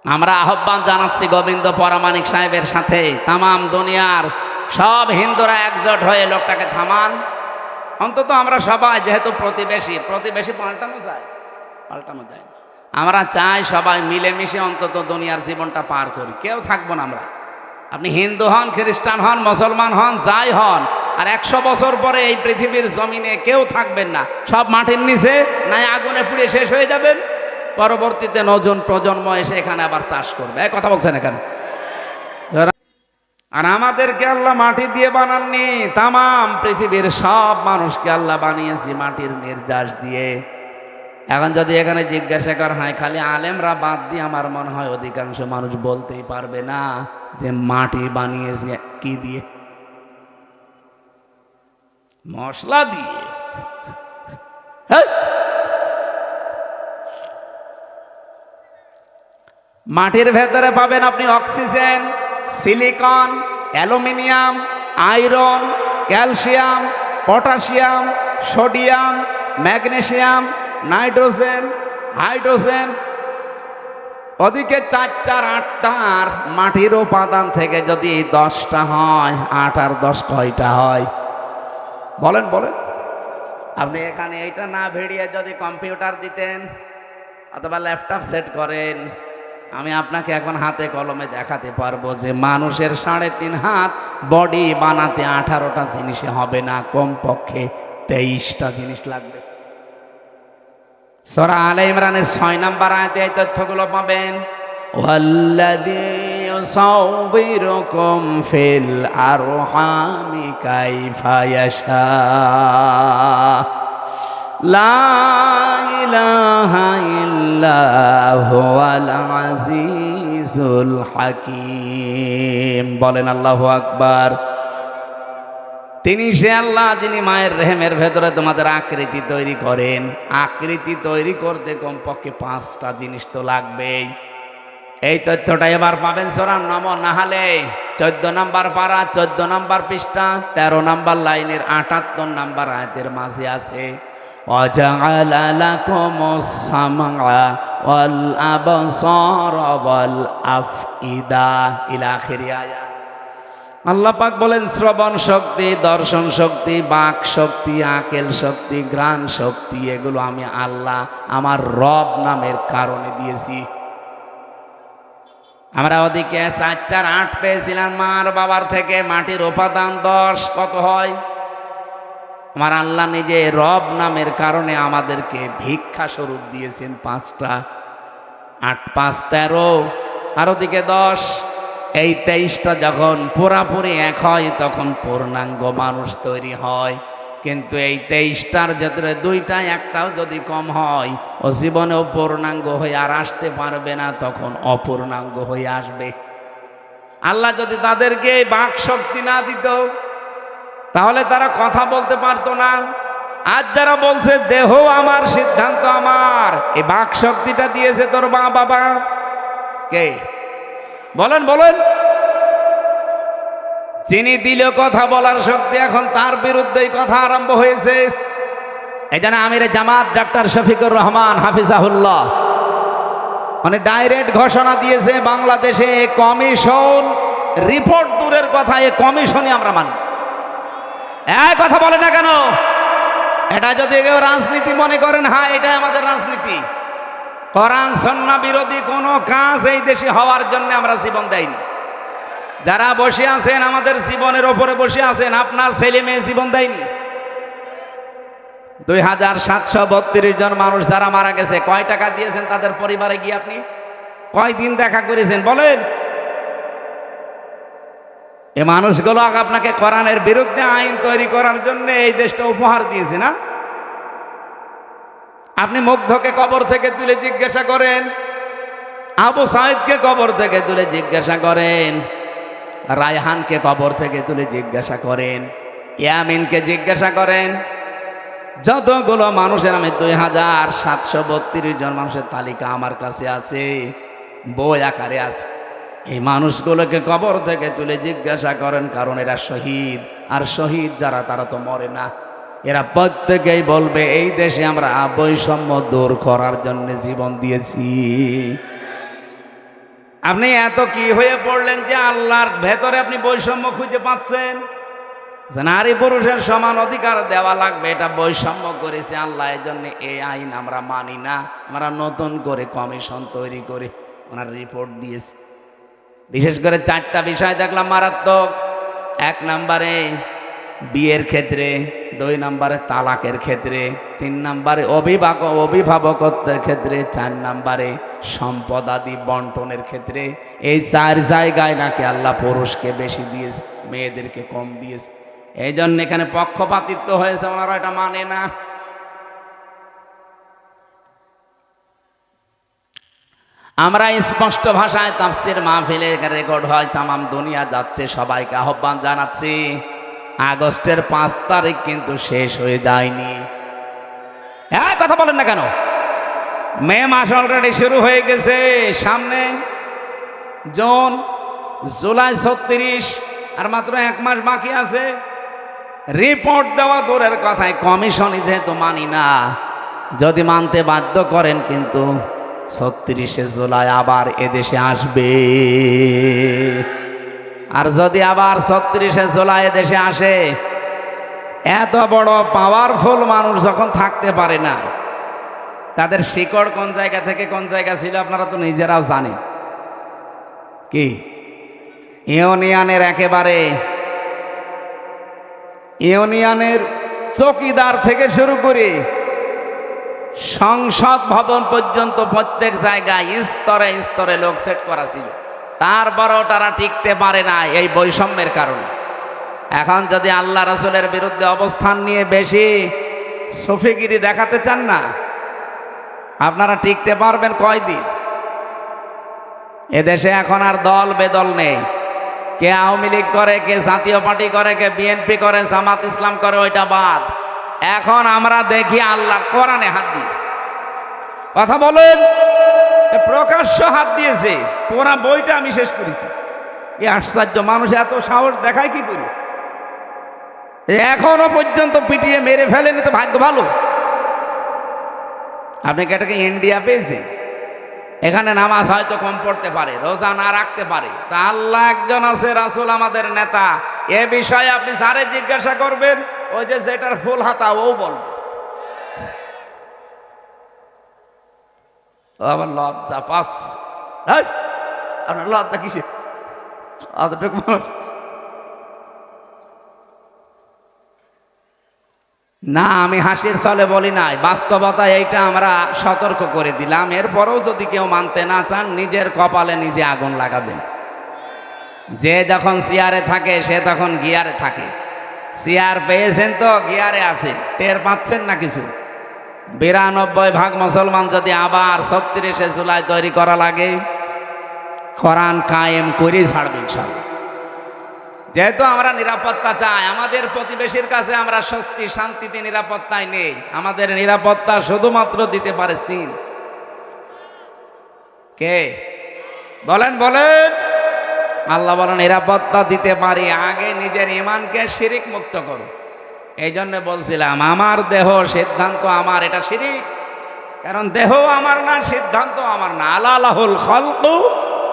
আমরা আহ্বান জানাচ্ছি গোবিন্দ পরামানিক সাহেবের সাথে তামাম দুনিয়ার সব হিন্দুরা একজোট হয়ে লোকটাকে থামান। অন্তত আমরা সবাই, যেহেতু প্রতিবেশী পাল্টানো যায় না। আমরা চাই সবাই মিলেমিশে অন্তত দুনিয়ার জীবনটা পার করি। কেউ থাকবো না আমরা। আপনি হিন্দু হন, খ্রিস্টান হন, মুসলমান হন, যাই হন, আর 100 বছর পরে এই পৃথিবীর জমিনে কেউ থাকবেন না। সব মাটির নিচে নাই আগুনে পুড়ে শেষ হয়ে যাবেন। পরবর্তীতে নতুন প্রজন্ম এসে এখানে আবার চাষ করবে। এই কথা বলছেন এখানে। আর আমাদেরকে আল্লাহ মাটি দিয়ে বানাননি, তামাম পৃথিবীর সব মানুষকে আল্লাহ বানিয়েছি মাটির নির্যাস দিয়ে। এখন যদি এখানে জিজ্ঞাসা করা হয়, খালি আলেমরা বাদ দিয়ে আমার মনে হয় অধিকাংশ মানুষ বলতেই পারবে না যে মাটি বানিয়েছে কি দিয়ে? মশলা দিয়ে। মাটির ভেতরে পাবেন আপনি oxygen, silicon, aluminium, iron, calcium, potassium, sodium, magnesium, nitrogen, hydrogen. ওদিকে 4, 4, 8টার মাটির উপাদান থেকে যদি 10টা হয়, 8 আর 10 কয়টা হয়? বলেন। আপনি এখানে এইটা না ভিড়িয়ে যদি কম্পিউটার দিতেন অথবা ল্যাপটপ সেট করেন, আমি আপনাকে এখন হাতে কলমে দেখাতে পারবো যে মানুষের 3.5 হাত বডি বানাতে 18টা জিনিসে হবে না, কমপক্ষে 23টা জিনিস লাগবে। সূরা আলে ইমরানের 6 নম্বর আয়াতে এই তথ্যগুলো পাবেন। ওয়াল্লাযী ইউসাউবিরুকুম ফিল আরহামি কাইফা ইয়াশা লা ইলাহা ইল্লা হুয়াল আজিজুল হাকীম। বলেন আল্লাহু আকবার। তিনি সে আল্লাহ যিনি মায়ের রেহেমের ভেতরে তোমাদের আকৃতি তৈরি করেন। আকৃতি তৈরি করতে কমপক্ষে 5টা জিনিস তো লাগবেই। এই তথ্যটা এবার পাবেন সূরা নাহালে 14 নম্বর পারা 14 নম্বর পৃষ্ঠা 13 নম্বর লাইনের 78 নম্বর আয়াতের মাঝে আছে। ওয়াজআলা লাকুমুস সামআ ওয়াল আবসারা ওয়াল আফইদা ইলা আখিরি আয়াত। আল্লাহ পাক বলেন শ্রবণ শক্তি, দর্শন শক্তি, বাক শক্তি, আকেল শক্তি, ঘ্রাণ শক্তি এগুলো আমি আল্লাহ আমার রব নামের কারণে দিয়েছি। আমরা ওদিকে 4 4 8 পেয়েছিলাম মার বাবার থেকে, মাটির উপাদান 10 কত হয়? আমার আল্লাহ নিজে রব নামের কারণে আমাদেরকে ভিক্ষা স্বরূপ দিয়েছেন 5টা। 8 5 13 আর ওদিকে 10। এই 23টা যখন পুরাপুরি এক হয় তখন পূর্ণাঙ্গ মানুষ তৈরি হয়। কিন্তু এই 23টার ভেতরে 2টা একটাও যদি কম হয় ও জীবনেও পূর্ণাঙ্গ হয়ে আর আসতে পারবে না, তখন অপূর্ণাঙ্গ হয়ে আসবে। আল্লাহ যদি তাদেরকে বাক শক্তি না দিত তাহলে তারা কথা বলতে পারতো না। আজ যারা বলছে দেহ আমার সিদ্ধান্ত আমার, এই বাক শক্তিটা দিয়েছে তোর মা বাবা কে? বলেন বলেন। যিনি দিল কথা বলার শক্তি, এখন তার বিরুদ্ধেই কথা আরম্ভ হয়েছে। এই জন্য আমির জামাত ডাক্তার শফিকুর রহমান হাফিজাহুল্লাহ মানে ডাইরেক্ট ঘোষণা দিয়েছে বাংলাদেশে কমিশন রিপোর্ট দূরের কথা, এই কমিশনই আমরা মানি। এই কথা বলে না কেন? এটা যদি কেউ রাজনীতি মনে করেন, হ্যাঁ এটাই আমাদের রাজনীতি। কোরআন সুন্নাহ বিরোধী কোনো কাজ এই দেশে হওয়ার জন্য আমরা জীবন দেইনি। যারা বসে আছেন আমাদের জীবনের ওপরে বসে আছেন, আপনার ছেলে মেয়ে জীবন দেয়নি। 2732 জন মানুষ যারা মারা গেছে, কয় টাকা দিয়েছেন তাদের পরিবারে গিয়ে? আপনি কয়দিন দেখা করেছেন বলেন? এ মানুষগুলো আপনাকে কোরআনের বিরুদ্ধে আইন তৈরি করার জন্য এই দেশটা উপহার দিয়েছে না? আপনি মুগ্ধকে কবর থেকে তুলে জিজ্ঞাসা করেন, আবু সাইদকে কবর থেকে তুলে জিজ্ঞাসা করেন, রায়হানকে কবর থেকে তুলে জিজ্ঞাসা করেন, ইয়ামিনকে জিজ্ঞাসা করেন। যতগুলো মানুষের আমি 2732 জন মানুষের তালিকা আমার কাছে আছে, বই আকারে আছে। এই মানুষগুলোকে কবর থেকে তুলে জিজ্ঞাসা করেন, কারণ এরা শহীদ। আর শহীদ যারা তারা তো মরে না। এরা প্রত্যেকেই বলবে এই দেশে আমরা বৈষম্য দূর করার জন্য জীবন দিয়েছি। আপনি এত কি হয়ে পড়লেন যে আল্লাহর ভেতরে আপনি বৈষম্য খুঁজে পাচ্ছেন? যে নারী পুরুষের সমান অধিকার দেওয়া লাগবে, এটা বৈষম্য করেছে আল্লাহ। এই জন্য এই আইন আমরা মানি না। আমরা নতুন করে কমিশন তৈরি করে ওনার রিপোর্ট দিয়েছি। বিশেষ করে 4টা বিষয় দেখলাম মারাত্মক। 1 নম্বরে বিয়ের ক্ষেত্রে, 2 নম্বরে তালাকের ক্ষেত্রে, 3 নম্বরে অভিভাবকত্বের ক্ষেত্রে, 4 নম্বরে সম্পদ আদি বন্টনের ক্ষেত্রে। এই 4 জায়গায় নাকি আল্লাহ পুরুষকে বেশি দিয়েছে, মেয়েদেরকে কম দিয়েছে। এই জন্য এখানে পক্ষপাতিত্ব হয়েছে, ওনারা এটা মানে না। আমরা স্পষ্ট ভাষায় তাফসীর মাহফিলে রেকর্ড হয়, তামাম দুনিয়া যাচ্ছে। সবাইকে আহ্বান জানাচ্ছি, আগস্টের 5 তারিখ কিন্তু শেষ হয়ে যায়নি। কথা বলেন না কেন? মে মাস অলরেডি শুরু হয়ে গেছে। সামনে জুন, জুলাই 36, আর মাত্র 1 মাস বাকি আছে। রিপোর্ট দেওয়া দূরের কথায় কমিশনই যেহেতু মানি না, যদি মানতে বাধ্য করেন কিন্তু 36শে জুলাই আবার এদেশে আসবে। আর যদি আবার 36শে জুলাই এদেশে আসে, এত বড় পাওয়ারফুল মানুষ যখন থাকতে পারে না, তাদের শিকড় কোন জায়গা থেকে কোন জায়গা ছিল আপনারা তো নিজেরাও জানেন। কি ইউনিয়নের একেবারে ইউনিয়নের চৌকিদার থেকে শুরু করে সংসদ ভবন পর্যন্ত প্রত্যেক জায়গায় স্তরে স্তরে লোক সেট করা ছিল, তারপরেও তারা টিকতে পারে না এই বৈষম্যের কারণে। এখন যদি আল্লাহ রাসূলের বিরুদ্ধে অবস্থান নিয়ে বেশি সফিগিরি দেখাতে চান না, আপনারা টিকতে পারবেন কয়দিন? এদেশে এখন আর দল বেদল নেই। কে আওয়ামী লীগ করে, কে জাতীয় পার্টি করে, কে বিএনপি করে, জামাত ইসলাম করে, ওইটা বাদ। এখন আমরা দেখি আল্লাহর কোরআনে হাত দিয়েছে। কথা বলেন, প্রকাশ্য হাত দিয়েছে। পুরা বইটা আমি শেষ করেছি। কি আশ্চর্য, মানুষ এত সাহস দেখায় কি করে? এখনো পর্যন্ত পিটিয়ে মেরে ফেলেনি, তো ভাগ্য ভালো। আপনি কি এটাকে ইন্ডিয়া পেয়েছেন? এখানে নামাজ হয়তো কম পড়তে পারে, রোজা না রাখতে পারে, তা আল্লাহ একজন আছে, রাসূল আমাদের নেতা। এ বিষয়ে আপনি যারে জিজ্ঞাসা করবেন, ওই যে যেটার ফুল হাতা ও বলবে। আবার লজ্জা পাস, আপনার লজ্জা কিসে? না, আমি হাসির ছলে বলি নাই, বাস্তবতা এইটা আমরা সতর্ক করে দিলাম। এরপরেও যদি কেউ মানতে না চান, নিজের কপালে নিজে আগুন লাগাবেন। যে যখন চেয়ারে থাকে সে তখন গিয়ারে থাকে। চেয়ার পেয়েছেন তো গিয়ারে আছে, টের পাচ্ছেন না কিছু। 92% মুসলমান যদি আবার 36শে জুলাই তৈরি করা লাগে, কোরআন কায়েম করেই ছাড়বে ইনশাআল্লাহ। যেহেতু আমরা নিরাপত্তা চাই, আমাদের প্রতিবেশীর কাছে আমরা স্বস্তি শান্তিতে নিরাপত্তায় নেই। আমাদের নিরাপত্তা শুধুমাত্র দিতে পারে চীন। কে বলেন বলেন? আল্লাহ বলেন নিরাপত্তা দিতে পারি, আগে নিজের ঈমানকে শিরিক মুক্ত করো। এই জন্য বলছিলাম আমার দেহ সিদ্ধান্ত আমার, এটা শিরিক। কারণ দেহ আমার না, সিদ্ধান্ত আমার না। আলাহুল খালকু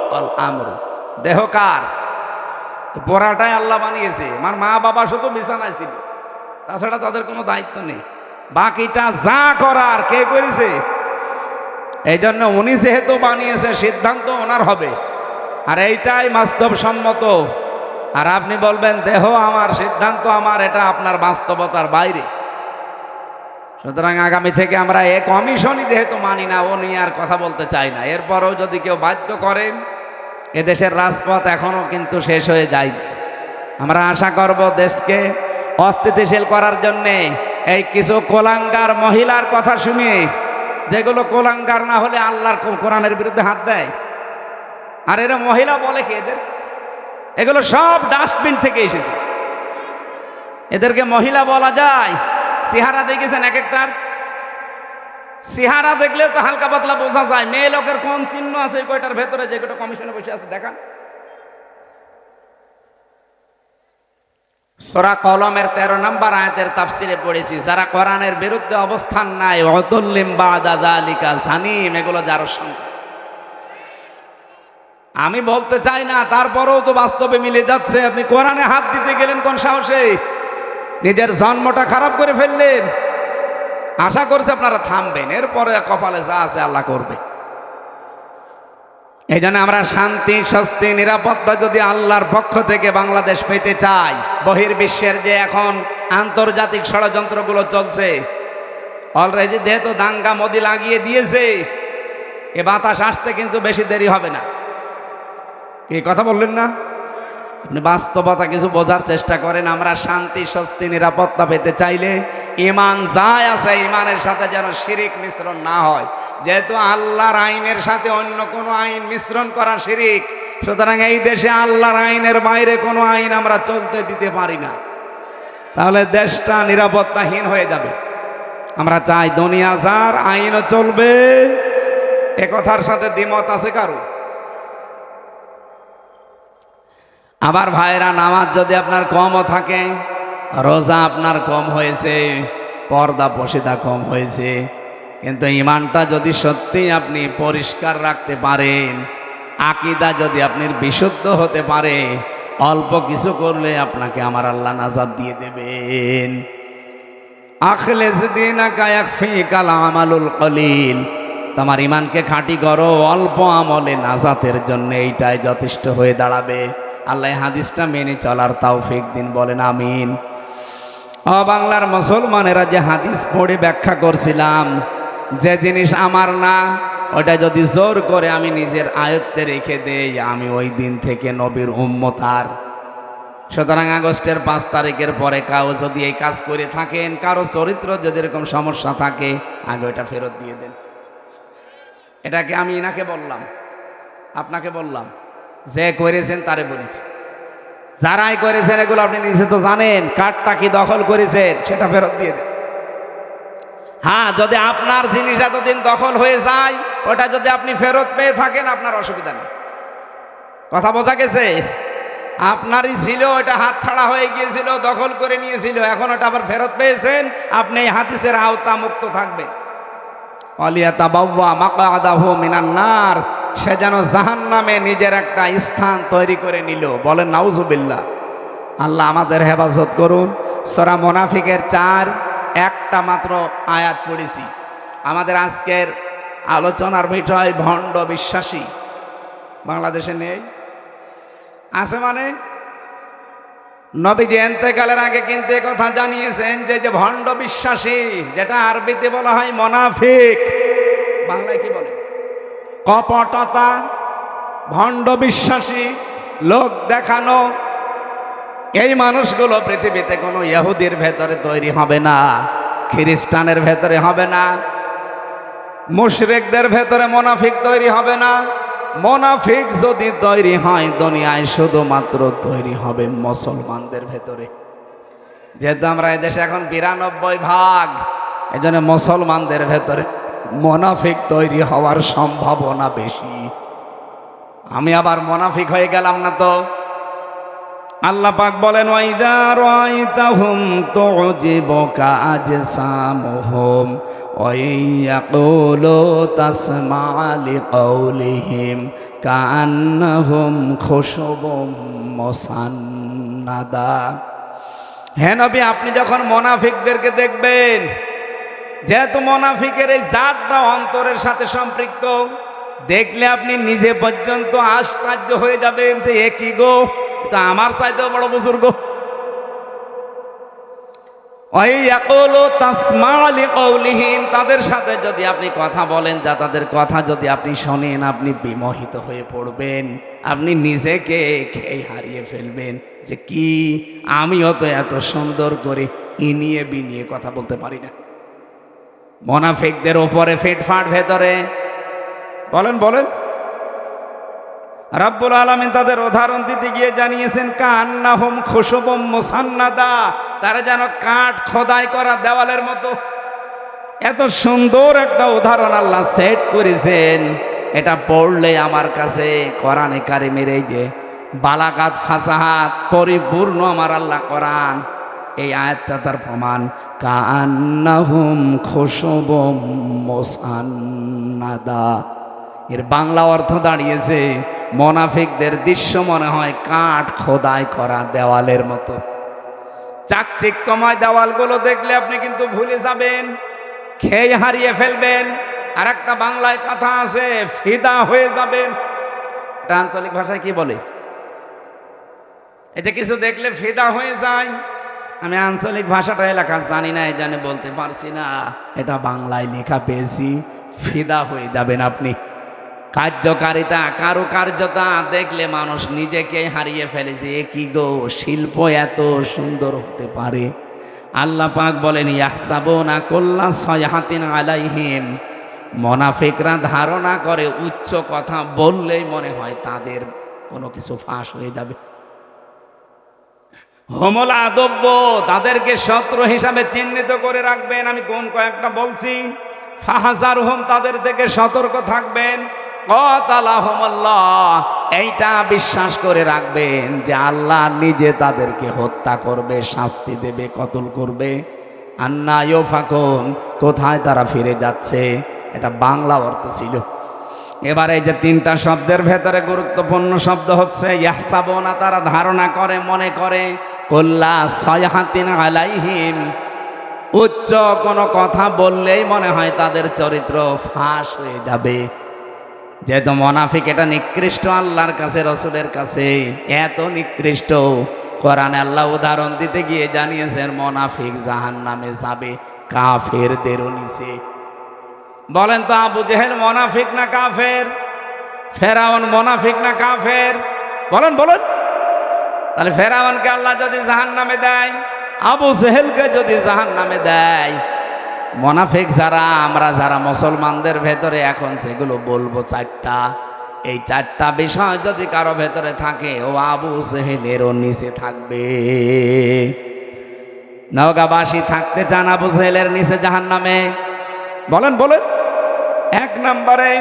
ওয়াল আমরু। দেহ কার? পোড়াটাই আল্লাহ বানিয়েছে। আমার মা বাবা শুধু বিছানায় ছিল, তাছাড়া তাদের কোনো দায়িত্ব নেই। বাকিটা যা করার কে করেছে? এই জন্য উনি যেহেতু বানিয়েছে, সিদ্ধান্ত ওনার হবে, আর এইটাই বাস্তবসম্মত। আর আপনি বলবেন দেহ আমার, সিদ্ধান্ত আমার, এটা আপনার বাস্তবতার বাইরে। সুতরাং আগামী থেকে আমরা এ কমিশনই যেহেতু মানি না, ও নিয়ে আর কথা বলতে চাই না। এরপরও যদি কেউ বাধ্য করেন, এদেশের রাজপথ এখনো কিন্তু শেষ হয়ে যায়। আমরা আশা করব দেশকে অস্থিতিশীল করার জন্যে এই কিছু কোলাঙ্গার মহিলার কথা শুনে, যেগুলো কোলাঙ্গার না হলে আল্লাহর কোরআনের বিরুদ্ধে হাত দেয়। আর এরা মহিলা বলে কি এদের? এগুলো সব ডাস্টবিন থেকে এসেছে। এদেরকে মহিলা বলা যায়? চেহারা দেখেছেন এক একটার? চেহারা দেখলেও তো হালকা পাতলা বোঝা যায় মেয়ে লোকের কোন চিহ্ন আছে কয়টার ভেতরে, যে কয়টা কমিশনে বসে আছে দেখান। সূরা কলমের 13 নম্বর আয়াতের তাফসিরে পড়েছি, যারা কোরআনের বিরুদ্ধে অবস্থান নাই, ওয়াতুল্লিম বাদা যালিকা জানিম, এগুলো যার সঙ্গে। আমি বলতে চাই না, তারপরেও তো বাস্তবে মিলে যাচ্ছে। আপনি কোরআনে হাত দিতে গেলেন কোন সাহসে? নিজের জন্মটা খারাপ করে ফেললেন। আশা করছে আপনারা থামবেন, এরপরে কপালে যা আছে আল্লাহ করবে। এই জন্য আমরা শান্তি, স্বস্তি, নিরাপত্তা যদি আল্লাহর পক্ষ থেকে বাংলাদেশ পেতে চাই, বহির্বিশ্বের যে এখন আন্তর্জাতিক ষড়যন্ত্রগুলো চলছে, অলরেডি যেহেতু দাঙ্গা মোদি লাগিয়ে দিয়েছে, এ বাতাস আসতে কিন্তু বেশি দেরি হবে না। কি কথা বললেন না? আপনি বাস্তবতা কিছু বোঝার চেষ্টা করেন। আমরা শান্তি, স্বস্তি, নিরাপত্তা পেতে চাইলে ঈমান যাই আছে, ঈমানের সাথে যেন শিরিক মিশ্রণ না হয়। যেহেতু আল্লাহর আইনের সাথে অন্য কোনো আইন মিশ্রণ করা শিরিক, সুতরাং এই দেশে আল্লাহর আইনের বাইরে কোনো আইন আমরা চলতে দিতে পারি না। তাহলে দেশটা নিরাপত্তাহীন হয়ে যাবে। আমরা চাই দুনিয়া যার, আইনও চলবে। এ কথার সাথে দ্বিমত আছে কারো? আবার ভাইরা, নামাজ যদি আপনার কমও থাকে, রোজা আপনার কম হয়েছে, পর্দা পশিদা কম হয়েছে, কিন্তু ঈমানটা যদি সত্যি আপনি পরিষ্কার রাখতে পারেন, আকীদা যদি আপনার বিশুদ্ধ হতে পারে, অল্প কিছু করলে আপনাকে আমার আল্লাহ নাজাত দিয়ে দেবেন। আখলিস দীনাকা ইয়াকফিকাল আমালুল কলিল। তোমার ঈমানকে খাঁটি করো, অল্প আমলে নাজাতের জন্য এইটাই যথেষ্ট হয়ে দাঁড়াবে। আল্লাহ হাদিসটা মেনে চলার তৌফিক দিন, বলেন আমিন। বাংলার মুসলমানেরা যে হাদিস পড়ে ব্যাখ্যা করছিলাম, যে জিনিস আমার না ওটা যদি জোর করে আমি নিজের আয়ত্তে রেখে দেই, আমি ওই দিন থেকে নবীর উম্মত আর। সুতরাং আগস্টের 5 তারিখের পরে কাউ যদি এই কাজ করে থাকেন, কারো চরিত্র যদি এরকম সমস্যা থাকে, আগে ওটা ফেরত দিয়ে দেন। এটাকে আমি ইনাকে বললাম, আপনাকে বললাম, যে করেছেন তারে বলেছি। যারাই করেছেন এগুলো আপনি নিজে তো জানেন, কার্ডটা কি দখল করেছেন সেটা ফেরত দিয়ে দেন। হ্যাঁ, যদি আপনার জিনিস এতদিন দখল হয়ে যায়, ওটা যদি আপনি ফেরত পেয়ে থাকেন, আপনার অসুবিধা নেই। কথা বোঝা গেছে? আপনারই ছিল, ওটা হাতছাড়া হয়ে গিয়েছিল, দখল করে নিয়েছিল, এখন ওটা আবার ফেরত পেয়েছেন, আপনি এই হাদিসের আওতা মুক্ত থাকবেন। ওয়ালিয়াতাবাওয়া মাকআদাহু মিনান নার, সে যেন জাহান্নামে নিজের একটা স্থান তৈরি করে নিল। বলেন নাউজুবিল্লাহ। আল্লাহ আমাদের হেফাজত করুন। সূরা মুনাফিকের 4 একটা মাত্র আয়াত পড়েছি। আমাদের আজকের আলোচনার বিষয় ভণ্ড বিশ্বাসী। বাংলাদেশে নেই, আছে মানে নবীজি ইন্তেকালের আগে কিন্তু এই কথা জানিয়েছেন যে ভণ্ড বিশ্বাসী, যেটা আরবিতে বলা হয় মুনাফিক, বাংলায় কি বলে? কপটতা, ভণ্ড বিশ্বাসী, লোক দেখানো, এই মানুষগুলো পৃথিবীতে কোনো ইহুদির ভেতরে তৈরি হবে না, খ্রিস্টানের ভেতরে হবে না, মুশরিকদের ভেতরে মুনাফিক তৈরি হবে না। মুনাফিক যদি তৈরি হয় দুনিয়ায়, শুধুমাত্র তৈরি হবে মুসলমানদের ভেতরে। যেহেতু আমরা এদেশে এখন 92%, এজন্য মুসলমানদের ভেতরে মুনাফিক তৈরি হওয়ার সম্ভাবনা বেশি। আমি আবার মুনাফিক হয়ে গেলাম না তো? আল্লাহ পাক বলেন, ওয়াইদা রাআইতাহুম তুজিবুকা আজসামুহুম ওয়া ইয়াকুলু তাসমা'ু লিকাউলিহিম কাআন্নাহুম খুশুবুম মুসান্নাদা। হে নবী, আপনি যখন মুনাফিকদেরকে দেখবেন, যেহেতু মুনাফিকের এই জাতটা অন্তরের সাথে সম্পৃক্ত, দেখলে আপনি নিজে পর্যন্ত আশ্চর্য হয়ে যাবেন যে এ কি গো, তা আমার চাইতেও বড় বুজুর্গ। তাদের সাথে যদি আপনি কথা বলেন, যা তাদের কথা যদি আপনি শোনেন, আপনি বিমোহিত হয়ে পড়বেন, আপনি নিজেকে খেয়ে হারিয়ে ফেলবেন যে কি আমিও তো এত সুন্দর করে ইনিয়ে বিনিয়ে কথা বলতে পারি না। মুনাফিকদের উপরে ফিটফাট ভেতরে। বলেন বলেন। রাব্বুল আলামিন তাদের উদাহরণ দিতে গিয়ে জানিয়েছেন, কান্নাহুম খুশুবুম মুসান্নাদা, তারা যেন কাঠ খোদাই করা দেওয়ালের মতো। এত সুন্দর একটা উদাহরণ আল্লাহ সেট করেছেন, এটা পড়লে আমার কাছে কোরআনে কারিমের এই যে বালাগাত ফাসাহাত পরিপূর্ণ আমার আল্লাহ কোরআন, এই আয়াতটা তার প্রমাণ। কান্নাহুম খুশুবুম মুসান্নাদা, এর বাংলা অর্থ দাঁড়িয়েছে মুনাফিকদের দৃশ্য মনে হয় কাঠ খোদাই করা দেওয়ালের মতো। চাকচিক্যময় দেওয়ালগুলো দেখলে আপনি কিন্তু ভুলে যাবেন, খেয়ে হারিয়ে ফেলবেন। আর একটা বাংলায় কথা আছে, ফিদা হয়ে যাবেন। এটা আঞ্চলিক ভাষায় কি বলে? এটা কিছু দেখলে ফিদা হয়ে যায়। আমি আঞ্চলিক ভাষাটা এলাকা জানি না, এই জানে বলতে পারছি না। এটা বাংলায় লেখা পেয়েছি, ফিদা হয়ে যাবেন আপনি। কার্যকারিতা, কারুকার্যতা দেখলে মানুষ নিজেকে হারিয়ে ফেলেছে। এ কি গো, শিল্প এত সুন্দর হতে পারে। আল্লাহ পাক বলেন, ইয়াহসাবুনা কুল্লা সাইহাতিন আলাইহিম, মুনাফিকরা ধারণা করে উচ্চ কথা বললেই মনে হয় তাদের কোনো কিছু ফাঁস হয়ে যাবে। হুমুল আদব্য, তাদেরকে শত্রু হিসাবে চিহ্নিত করে রাখবেন। আমি কোন কয়েকটা বলছি। ফাহাজারহুম, তাদের থেকে সতর্ক থাকবেন। ক্বাতালাহুমুল্লাহ, এইটা বিশ্বাস করে রাখবেন যে আল্লাহ নিজে তাদেরকে হত্যা করবে, শাস্তি দেবে, কতল করবে। আন্না ইউফাকুন, কোথায় তারা ফিরে যাচ্ছে, এটা বাংলা অর্থ ছিল। এবারে এই যে তিনটা শব্দের ভেতরে গুরুত্বপূর্ণ শব্দ হচ্ছে ইয়াহসাবুনা, তারা ধারণা করে, মনে করে। কুল্লা সাইহাতিন আলাইহিম, উচ্চ কোনো কথা বললেই মনে হয় তাদের চরিত্র ফাঁস হয়ে যাবে। যেহেতু মুনাফিক এটা নিকৃষ্ট আল্লাহর কাছে, রসুলের কাছে এত নিকৃষ্ট, কোরআনে আল্লাহ উদাহরণ দিতে গিয়ে জানিয়েছেন মুনাফিক জাহান্নামে যাবে কাফেরদেরও নিচে। বলেন তো, আবু জেহেল মোনাফিক না কাফের? ফেরাউন মোনাফিক না কাফের? বলেন বলেন। তাহলে ফেরাউনকে আল্লাহ যদি জাহান্নামে দেয়, আবু জেহেলকে যদি জাহান্নামে দেয়, মোনাফিক যারা আমরা যারা মুসলমানদের ভেতরে এখন সেগুলো বলবো চারটা, এই চারটা বিষয় যদি কারো ভেতরে থাকে, ও আবু জেহেলেরও নিচে থাকবে। নওগাঁবাসী থাকতে চান আবু জেহেলের নিচে জাহান্নামে? বলেন বলেন। এক নম্বরে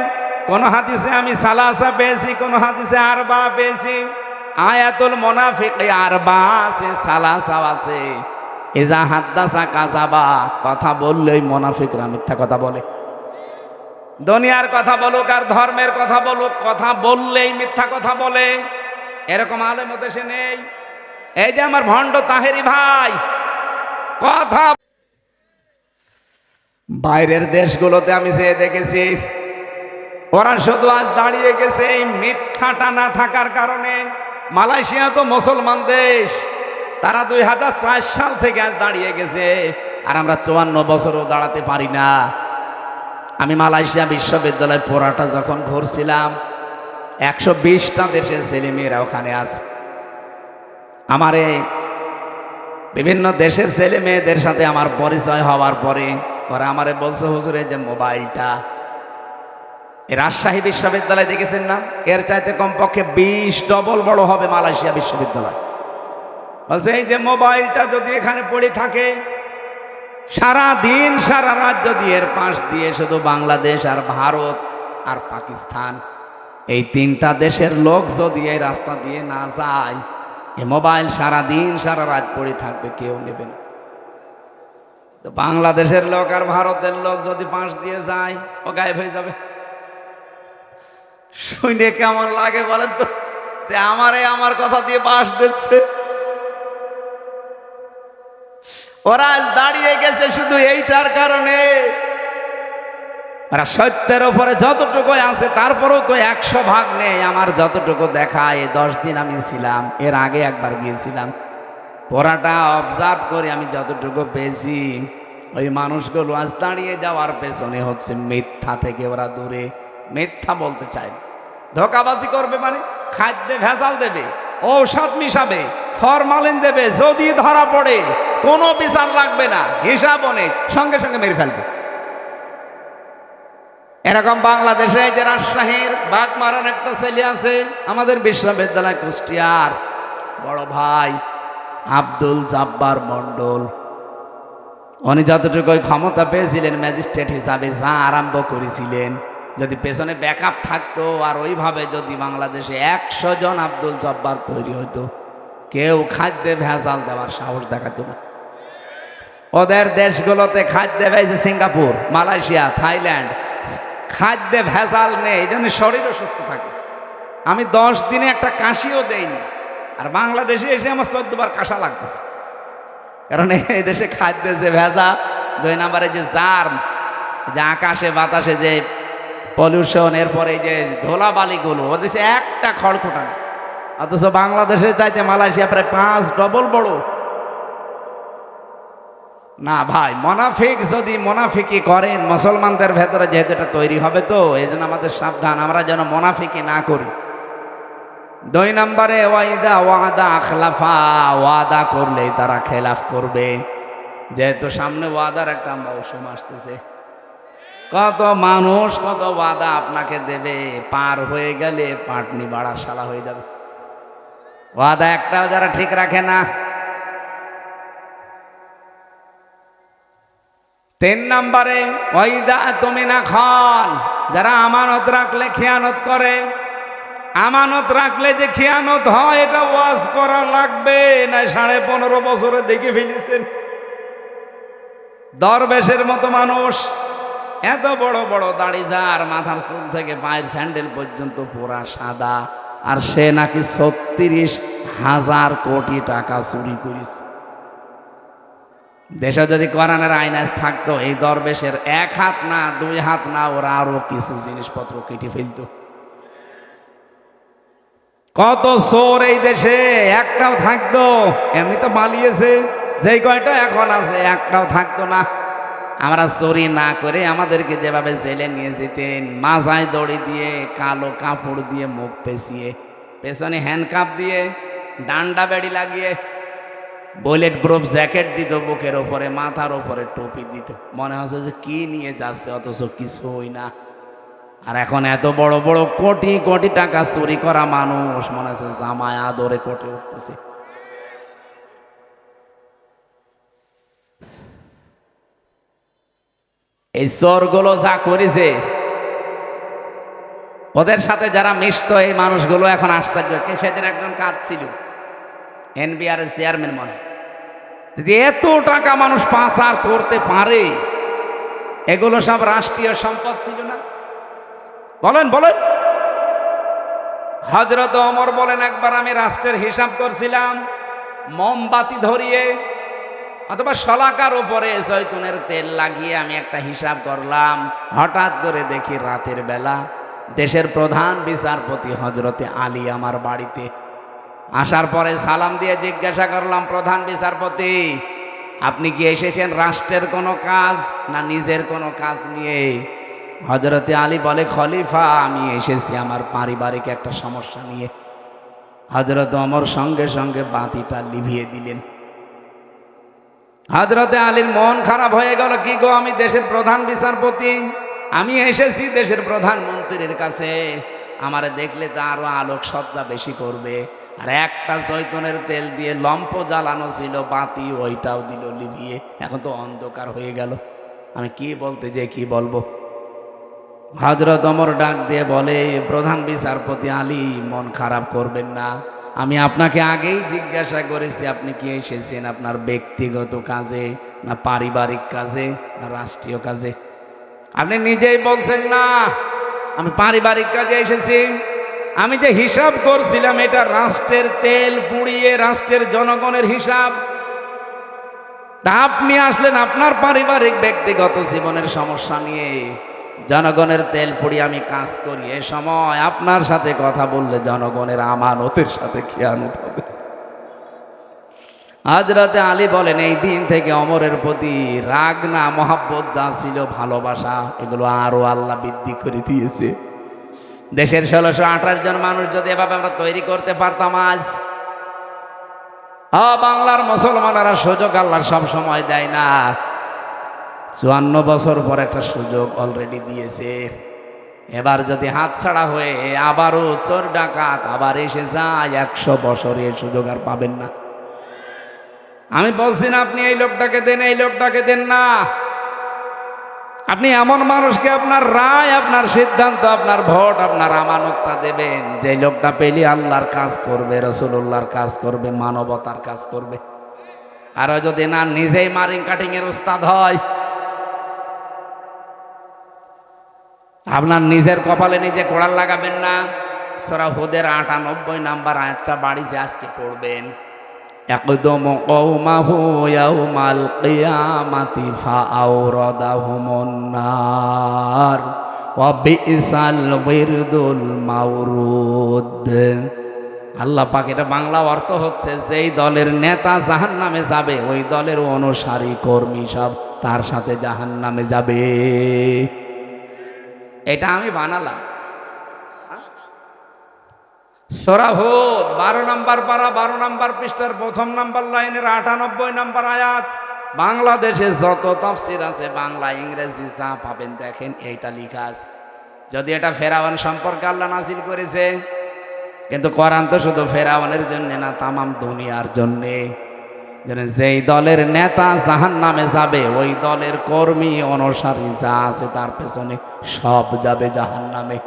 কোন হাদিসে আমি সালাসা পেয়েছি, কোন হাদিসে আরবা পেয়েছি। আয়াতুল মুনাফিক আরবা আছে, সালাসাও আছে। ইজা হাদ্দাসা কাযাবা, কথা বললেই মুনাফিকরা মিথ্যা কথা বলে। দুনিয়ার কথা বলুক আর ধর্মের কথা বলুক, কথা বললেই মিথ্যা কথা বলে। এরকম আলেম দেশে নেই। এই যে আমার ভণ্ড তাহেরি ভাই, কথা বাইরের দেশগুলোতে আমি যেয়ে দেখেছি, ওরা শুধু আজ দাঁড়িয়ে গেছে এই মিথ্যাটা না থাকার কারণে। মালয়েশিয়া তো মুসলমান দেশ, তারা 2004 সাল থেকে আজ দাঁড়িয়ে গেছে, আর আমরা 54 বছরও দাঁড়াতে পারি না। আমি মালয়েশিয়া বিশ্ববিদ্যালয় পড়াটা যখন ঘুরছিলাম, 120টা দেশের ছেলেমেয়েরা ওখানে আছে। আমার এই বিভিন্ন দেশের ছেলে মেয়েদের সাথে আমার পরিচয় হওয়ার পরে ওরা আমারে বলছে, হুজুর এই যে মোবাইলটা, এই রাজশাহী বিশ্ববিদ্যালয় দেখেছেন না, এর চাইতে কমপক্ষে 20 ডবল বড় হবে মালয়েশিয়া বিশ্ববিদ্যালয়। বলছে এই যে মোবাইলটা যদি এখানে পড়ে থাকে, সারা দিন সারা রাত যদি এর পাশ দিয়ে শুধু বাংলাদেশ আর ভারত আর পাকিস্তান, এই তিনটা দেশের লোক যদি এই রাস্তা দিয়ে না যায়, এই মোবাইল সারা দিন সারা রাত পড়ে থাকবে, কেউ নেবে না। তো বাংলাদেশের লোক আর ভারতের লোক যদি পাশ দিয়ে যায়, ও গায়েব হয়ে যাবে। শুনে কেমন লাগে বলেন তো, যে আমার কথা দিয়ে পাশ দিচ্ছে। ওরা আজ দাঁড়িয়ে গেছে শুধু এইটার কারণে। ওরা সত্যের উপরে যতটুকু আছে, তারপরেও তো 100 ভাগ নেই। আমার যতটুকু দেখা, এই 10 দিন আমি ছিলাম, এর আগে একবার গিয়েছিলাম, পড়াটা অবজার্ভ করে আমি যতটুকু পেয়েছি, ওই মানুষগুলো আজ দাঁড়িয়ে যাওয়ার পেছনে হচ্ছে মিথ্যা থেকে ওরা দূরে। মিথ্যা বলতে চায়, ধোঁকাবাজি করবে, মানে খাদ্যে ভেজাল দেবে, ঔষধ মিশাবে, ফরমালিন দেবে। যদি ধরা পড়ে কোনো বিচার লাগবে না, হিসাব অনেক, সঙ্গে সঙ্গে মেরে ফেলবে। এরকম বাংলাদেশে যে রাজশাহীর বাগমারার একটা ছেলে আছে, আমাদের বিশ্ববিদ্যালয় কুষ্টিয়ার বড় ভাই আব্দুল জব্বার মন্ডল, উনি যতটুকু ক্ষমতা পেয়েছিলেন ম্যাজিস্ট্রেট হিসাবে, যা আরম্ভ করেছিলেন, যদি পেছনে ব্যাকআপ থাকতো আর ওইভাবে যদি বাংলাদেশে 100 জন আব্দুল জব্বার তৈরি হতো, কেউ খাদ্যে ভেজাল দেওয়ার সাহস দেখাতো না। ওদের দেশগুলোতে খাদ্যে ভেজে, সিঙ্গাপুর, মালয়েশিয়া, থাইল্যান্ড, খাদ্যে ভেজাল নেই, এই জন্য শরীরও সুস্থ থাকে। আমি 10 দিনে একটা কাশিও দেইনি, আর বাংলাদেশে এসে আমার 14 বার কাশা লাগতেছে। কারণ এই দেশে খাদ্যে যে ভেজাল, 2 নম্বরে যে জার্ম, যে আকাশে বাতাসে যে পলিউশন, এরপরে যে ধুলাবালিগুলো, ও দেশে একটা খড়কুটা নেই। অথচ বাংলাদেশে চাইতে মালয়েশিয়া প্রায় 5 ডবল বড়। না ভাই, মোনাফিক যদি মোনাফিকি করেন মুসলমানদের ভেতরে, যেহেতু এটা তৈরি হবে, তো এই জন্য আমাদের সাবধান, আমরা যেন মোনাফিকি না করি। 2 নম্বরে ওয়াইদা ওয়াদা আখলাফা, ওয়াদা করলেই তারা খেলাফ করবে। যেহেতু সামনে ওয়াদার একটা মৌসুম আসতেছে, কত মানুষ কত ওয়াদা আপনাকে দেবে, পার হয়ে গেলে পাটনি বাড়ার শালা হয়ে যাবে। ওয়াদা একটাও যারা ঠিক রাখে না। 3 নম্বরে ওয়াইদা তুমিনা খান, যারা আমানত রাখলে খেয়ানত করে। আমানত রাখলে যে খেয়ানত হয়, এটা ওয়াজ করা লাগবে না। 15.5 বছরে দেখে ফেলেছেন দরবেশের মতো মানুষ, এত বড় বড় দাড়ি, যার মাথার চুল থেকে পায়ের স্যান্ডেল পর্যন্ত পুরা সাদা, আর সে নাকি 36,000 কোটি টাকা চুরি করেছে। দেশে যদি কোরআনের আইনাজ থাকতো, এই দরবেশের 1 হাত না 2 হাত না, ওরা আরো কিছু জিনিসপত্র কেটে ফেলত। কত চোর এই দেশে, একটাও থাকতো, এমনি তো পালিয়েছে, যেই কয়টা এখন আছে একটাও থাকতো না। আমরা চুরি না করে আমাদেরকে যেভাবে জেলে নিয়ে যেতেন, মাজায় দড়ি দিয়ে, কালো কাপড় দিয়ে মুখ পেঁচিয়ে, পেছনে হ্যান্ডকাপ দিয়ে, ডান্ডা বেড়ি লাগিয়ে, বুলেট প্রুফ জ্যাকেট দিত বুকের ওপরে, মাথার ওপরে টুপি দিত, মনে হচ্ছে যে কি নিয়ে যাচ্ছে, অথচ কিছুই না। আর এখন এত বড় বড় কোটি কোটি টাকা চুরি করা মানুষ মনে হচ্ছে জামায় আদরে কোটে উঠতেছে। এই চোরগুলো যা করেছে, ওদের সাথে যারা মিশত এই মানুষগুলো এখন আশ্চর্য। কে সেদিন একজন কাজ ছিল, এনবিআর এর চেয়ারম্যান, মনে যদি এত টাকা মানুষ পাচার করতে পারে, এগুলো সব রাষ্ট্রীয় সম্পদ ছিল না? বলেন বলেন। হযরত ওমর বলেন, একবার আমি রাষ্ট্রের হিসাব করছিলাম, মোমবাতি ধরিয়ে অথবা শলাকার উপরে জয়তুনের তেল লাগিয়ে আমি একটা হিসাব করলাম। হঠাৎ করে দেখি রাতের বেলা দেশের প্রধান বিচারপতি হযরতে আলী আমার বাড়িতে আসার পরে সালাম দিয়ে জিজ্ঞাসা করলাম, প্রধান বিচারপতি, আপনি কি এসেছেন রাষ্ট্রের কোনো কাজ না নিজের কোনো কাজ নিয়ে? হযরতে আলী বলে, খলিফা, আমি এসেছি আমার পারিবারিক একটা সমস্যা নিয়ে। হযরত ওমর সঙ্গে সঙ্গে বাতিটা লিভিয়ে দিলেন। হযরতে আলীর মন খারাপ হয়ে গেল, কি গো, আমি দেশের প্রধান বিচারপতি, আমি এসেছি দেশের প্রধানমন্ত্রীর কাছে, আমারে দেখলে তো আরো আলোক সজ্জা বেশি করবে। আর একটা জয়তুনের তেল দিয়ে লম্প জ্বালানো ছিল, বাতি ওইটাও দিল লিভিয়ে, এখন তো অন্ধকার হয়ে গেল, আমি কি বলতে যে কি বলবো। হযরত ওমর ডাক দিয়ে বলে, প্রধান বিচারপতি আলী, মন খারাপ করবেন না, আমি আপনাকে আগেই জিজ্ঞাসা করেছি আপনি কি এসেছেন আপনার ব্যক্তিগত কাজে না পারিবারিক কাজে না রাষ্ট্রীয় কাজে? আপনি নিজেই বলছেন না আমি পারিবারিক কাজে এসেছি। আমি যে হিসাব করছিলাম এটা রাষ্ট্রের তেল পুড়িয়ে রাষ্ট্রের জনগণের হিসাব। তা আপনি আসলেন আপনার পারিবারিক ব্যক্তিগত জীবনের সমস্যা নিয়ে, জনগণের তেল পুড়িয়ে আমি কাজ করি। এ সময় আপনার সাথে কথা বললে জনগণের আমানতের সাথে খেয়ানত হবে। হযরতে আলী বলেন, এই দিন থেকে ওমরের প্রতি রাগ না মহব্বত যা ছিল, ভালোবাসা, এগুলো আরো আল্লাহ বৃদ্ধি করে দিয়েছে। দেশের 1628 জন মানুষ যদি এভাবে আমরা তৈরি করতে পারতাম, আজ বাংলার মুসলমানেরা সুযোগ আল্লাহ সব সময় দেয় না, 54 বছর পর একটা সুযোগ অলরেডি দিয়েছে। এবার যদি হাতছাড়া হয়ে আবারও চোর ডাকাত আবার এসে যায়, 100 বছরে সুযোগ আর পাবেন না। আমি বলছি না আপনি এই লোকটাকে দেন, এই লোকটাকে দেন না, আপনি এমন মানুষকে আপনার রায়, আপনার সিদ্ধান্ত, আপনার ভোট, আপনার আমানতটা দেবেন যে লোকটা পেলে আল্লাহর কাজ করবে, রাসূলুল্লাহর কাজ করবে, মানবতার কাজ করবে। আর যদি না নিজেই মারিং কাটিং এর উস্তাদ হয়, আপনার নিজের কপালে নিজে কোড়াল লাগাবেন না। সূরা হুদের 98 নাম্বার আয়াতটা বাড়িতে আজকে পড়বেন। ইয়াকদুমু কওমাহু ইয়াউমাল কিয়ামাতি ফাআওরাদাহুমুন নার ওয়া বিসাল ওয়িরদুল মাওরুদ। আল্লাহ পাক, এটা বাংলা অর্থ হচ্ছে, যেই দলের নেতা জাহান্নামে যাবে ওই দলের অনুসারী কর্মী সব তার সাথে জাহান্নামে যাবে। এটা আমি বানালাম। সূরা হুদ 12 নম্বর পারা 12 নম্বর পৃষ্ঠার 1 নম্বর লাইনের 98 নম্বর আয়াত। বাংলাদেশে যত তাফসীর আছে, বাংলা ইংরেজি যা পাবেন দেখেন, এইটা লেখা আছে। যদি এটা ফেরাউন সম্পর্কে আল্লাহ নাযিল করেছে, কিন্তু কোরআন তো শুধু ফেরাউনের জন্য না, তামাম দুনিয়ার জন্যে। যেই দলের নেতা জাহান্নামে যাবে ওই দলের কর্মী অনুসারী যা আছে তার পেছনে সব যাবে জাহান্নামে।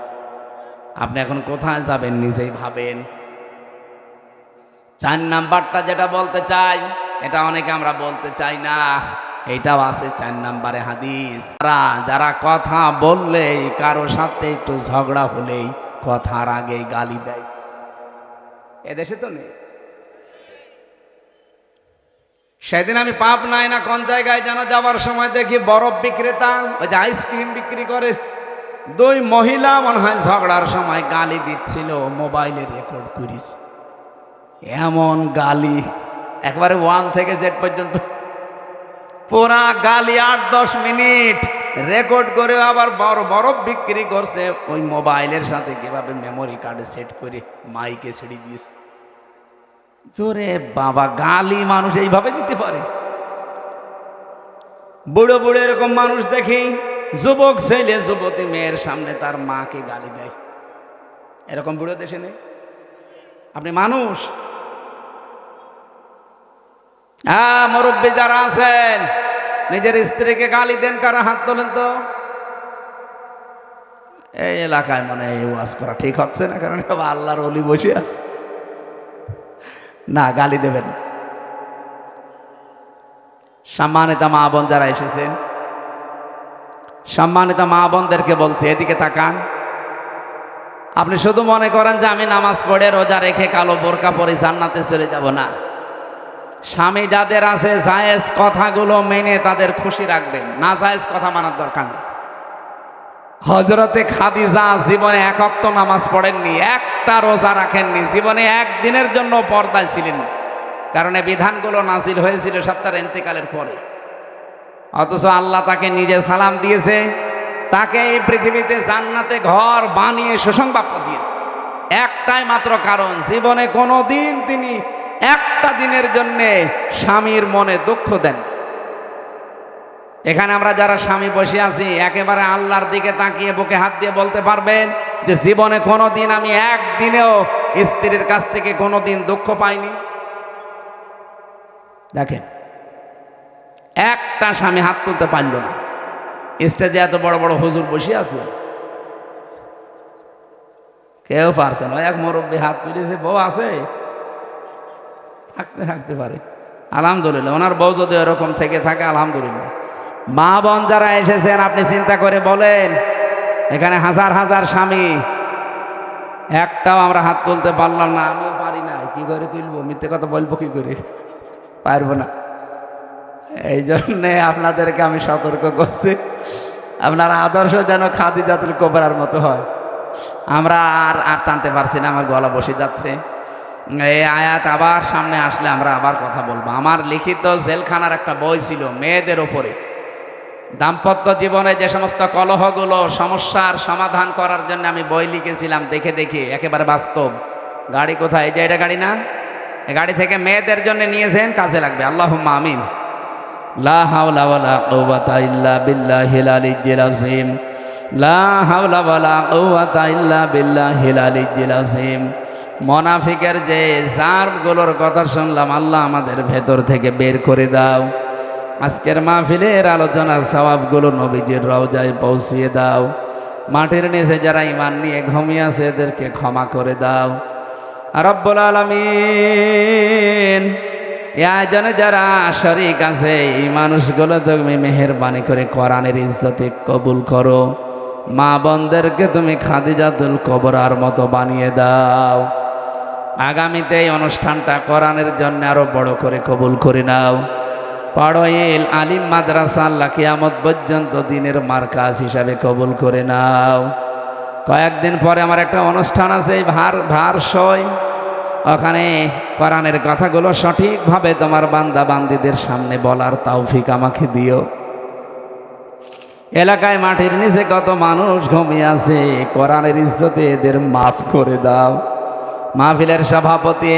আপনি এখন কোথায় যাবেন নিজেই ভাবেন। 4 নাম্বারটা যেটা বলতে চাই, এটা অনেকে আমরা বলতে চাই না, এইটাও আছে 4 নাম্বারে হাদিস। যারা কথা বললেই, কারো সাথে একটু ঝগড়া হলেই কথার আগেই গালি দেয়, এদেশে তো নেই। সেদিন আমি পাবনায় না কোন জায়গায় যেন যাওয়ার সময় দেখি বরফ বিক্রেতা, ওই যে আইসক্রিম বিক্রি করে, 2 মহিলা মনে হয় ঝগড়ার সময় গালি দিচ্ছিল, মোবাইলে রেকর্ড করিস। এমন গালি, একবারে 1 থেকে Z পর্যন্ত। পুরা গালি 8-10 মিনিট রেকর্ড করে আবার বরফ বিক্রি করছে ওই মোবাইলের সাথে কিভাবে মেমোরি কার্ডে সেট করে মাইকে ছেড়ে দিয়েছে। জোরে বাবা, গালি মানুষ এইভাবে দিতে পারে? বুড়ো বুড়ো এরকম মানুষ দেখি, যুবক ছেলে যুবতী মেয়ের সামনে তার মাকে গালি দেয়। এরকম বুড়ো দেশে নেই? আপনি মানুষ? হ্যাঁ, মুরব্বী যারা আছেন নিজের স্ত্রীকে গালি দেন, কারা হাত তোলেন তো? এই এলাকায় মনে হয় এই ওয়াজ করা ঠিক হচ্ছে না, কারণ আল্লাহর ওলি বসে আছে। না, গালি দেবেন। সম্মানিত মা বোন যারা এসেছেন, সম্মানিত মা বোনদেরকে বলছি, এদিকে তাকান। আপনি শুধু মনে করেন যে আমি নামাজ পড়ে রোজা রেখে কালো বোরকা পরে জান্নাতে চলে যাব, না। স্বামী যাদের আছে জায়েজ কথাগুলো মেনে তাদের খুশি রাখবেন, না জায়েজ কথা মানার দরকার নেই। হযরতে খাদিজা জীবনে 1 ওয়াক্ত নামাজ পড়েননি, একটা রোজা রাখেননি, জীবনে একদিনের জন্য পর্দায় ছিলেন না, কারণ এই বিধানগুলো নাজিল হয়েছিল সব তার ইন্তেকালের পরে। অথচ আল্লাহ তাকে নিজে সালাম দিয়েছে, তাকে এই পৃথিবীতে জান্নাতে ঘর বানিয়ে সুসংবাদ দিয়েছে। একটাই মাত্র কারণ, জীবনে কোনো দিন তিনি একটা দিনের জন্য স্বামীর মনে দুঃখ দেন। এখানে আমরা যারা স্বামী বসে আছি, একেবারে আল্লাহর দিকে তাকিয়ে বুকে হাত দিয়ে বলতে পারবেন যে জীবনে কোনো দিন আমি একদিনেও স্ত্রীর কাছ থেকে কোনো দিন দুঃখ পাইনি? দেখেন, একটা স্বামী হাত তুলতে পারল না। স্টেজে এত বড় বড় হুজুর বসে আছে, কেউ পারছে না। এক মুরব্বী হাত তুলেছে, বউ আছে, থাকতে পারে, আলহামদুলিল্লাহ। ওনার বউ যদি এরকম থেকে থাকে, আলহামদুলিল্লাহ। মা বোন যারা এসেছেন, আপনি চিন্তা করে বলেন, এখানে হাজার হাজার স্বামী, একটাও আমরা হাত তুলতে পারলাম না। আমিও পারি না, কি করে তুলবো? মিথ্যে কথা বলবো কি করে? পারবো না। এই জন্যে আপনাদেরকে আমি সতর্ক করছি, আপনার আদর্শ যেন খাদিজাতুল কুবরার মতো হয়। আমরা আর টানতে পারছি না, আমার গলা বসে যাচ্ছে। এই আয়াত আবার সামনে আসলে আমরা আবার কথা বলবো। আমার লিখিত জেলখানার একটা বই ছিল মেয়েদের ওপরে, দাম্পত্য জীবনে যে সমস্ত কলহগুলো, সমস্যার সমাধান করার জন্য আমি বই লিখেছিলাম, দেখে দেখে একেবারে বাস্তব। গাড়ি কোথায়? এটা গাড়ি না? গাড়ি থেকে মেয়েদের জন্য নিয়েছেন, কাজে লাগবে। আল্লাহুম্মা আমিন। লা হাওলা ওয়ালা কুওয়াতা ইল্লা বিল্লাহিল আলিয়্যিল আযীম। লা হাওলা ওয়ালা কুওয়াতা ইল্লা বিল্লাহিল আলিয়্যিল আযীম। মুনাফিকের যে জারগুলোর কথা শুনলাম, আল্লাহ আমাদের ভেতর থেকে বের করে দাও। আজকের মাহফিলের আলোচনার সওয়াবগুলো নবীজির রওজায় পৌঁছিয়ে দাও। মাটির নিচে যারা ঈমান নিয়ে ঘুমিয়ে আছে, এদেরকে ক্ষমা করে দাও রব্বুল আলামিন। এই আয়োজনে যারা শরীক আছে, এই মানুষগুলো তুমি মেহেরবানি করে কোরআনের ইজ্জতে কবুল করো। মা বোনদেরকে তুমি খাদিজাতুল কুবরার মতো বানিয়ে দাও। আগামীতে এই অনুষ্ঠানটা কোরআনের জন্য আরো বড় করে কবুল করে নাও। পাড়োয়েল আলিম মাদ্রাসা আল্লাহ কিয়ামত পর্যন্ত দিনের মার্কাজ হিসাবে কবুল করে নাও। কয়েকদিন পরে আমার একটা অনুষ্ঠান আছে, ভারসই, ওখানে কোরআনের কথাগুলো সঠিকভাবে তোমার বান্দা বান্দীদের সামনে বলার তৌফিক আমাকে দিও। এলাকায় মাটির নিচে কত মানুষ ঘুমিয়ে আছে, কোরআনের ইজ্জতে এদের মাফ করে দাও। মাহফিলের সভাপতি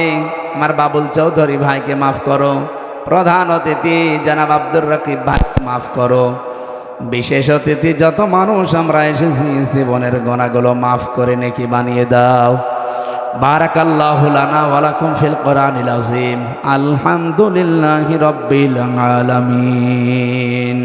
আমার বাবুল চৌধুরী ভাইকে মাফ করো। প্রধান অতিথি জনাব আব্দুর রকিব ভাই মাফ করো। বিশেষ অতিথি যত মানুষ আমরা এসেছি, জীবনের গুনাহগুলো মাফ করে নেকি বানিয়ে দাও। বারাকাল্লাহু লানা ওয়া লাকুম ফিল কোরআনিল আযীম। আলহামদুলিল্লাহি রাব্বিল আলামিন।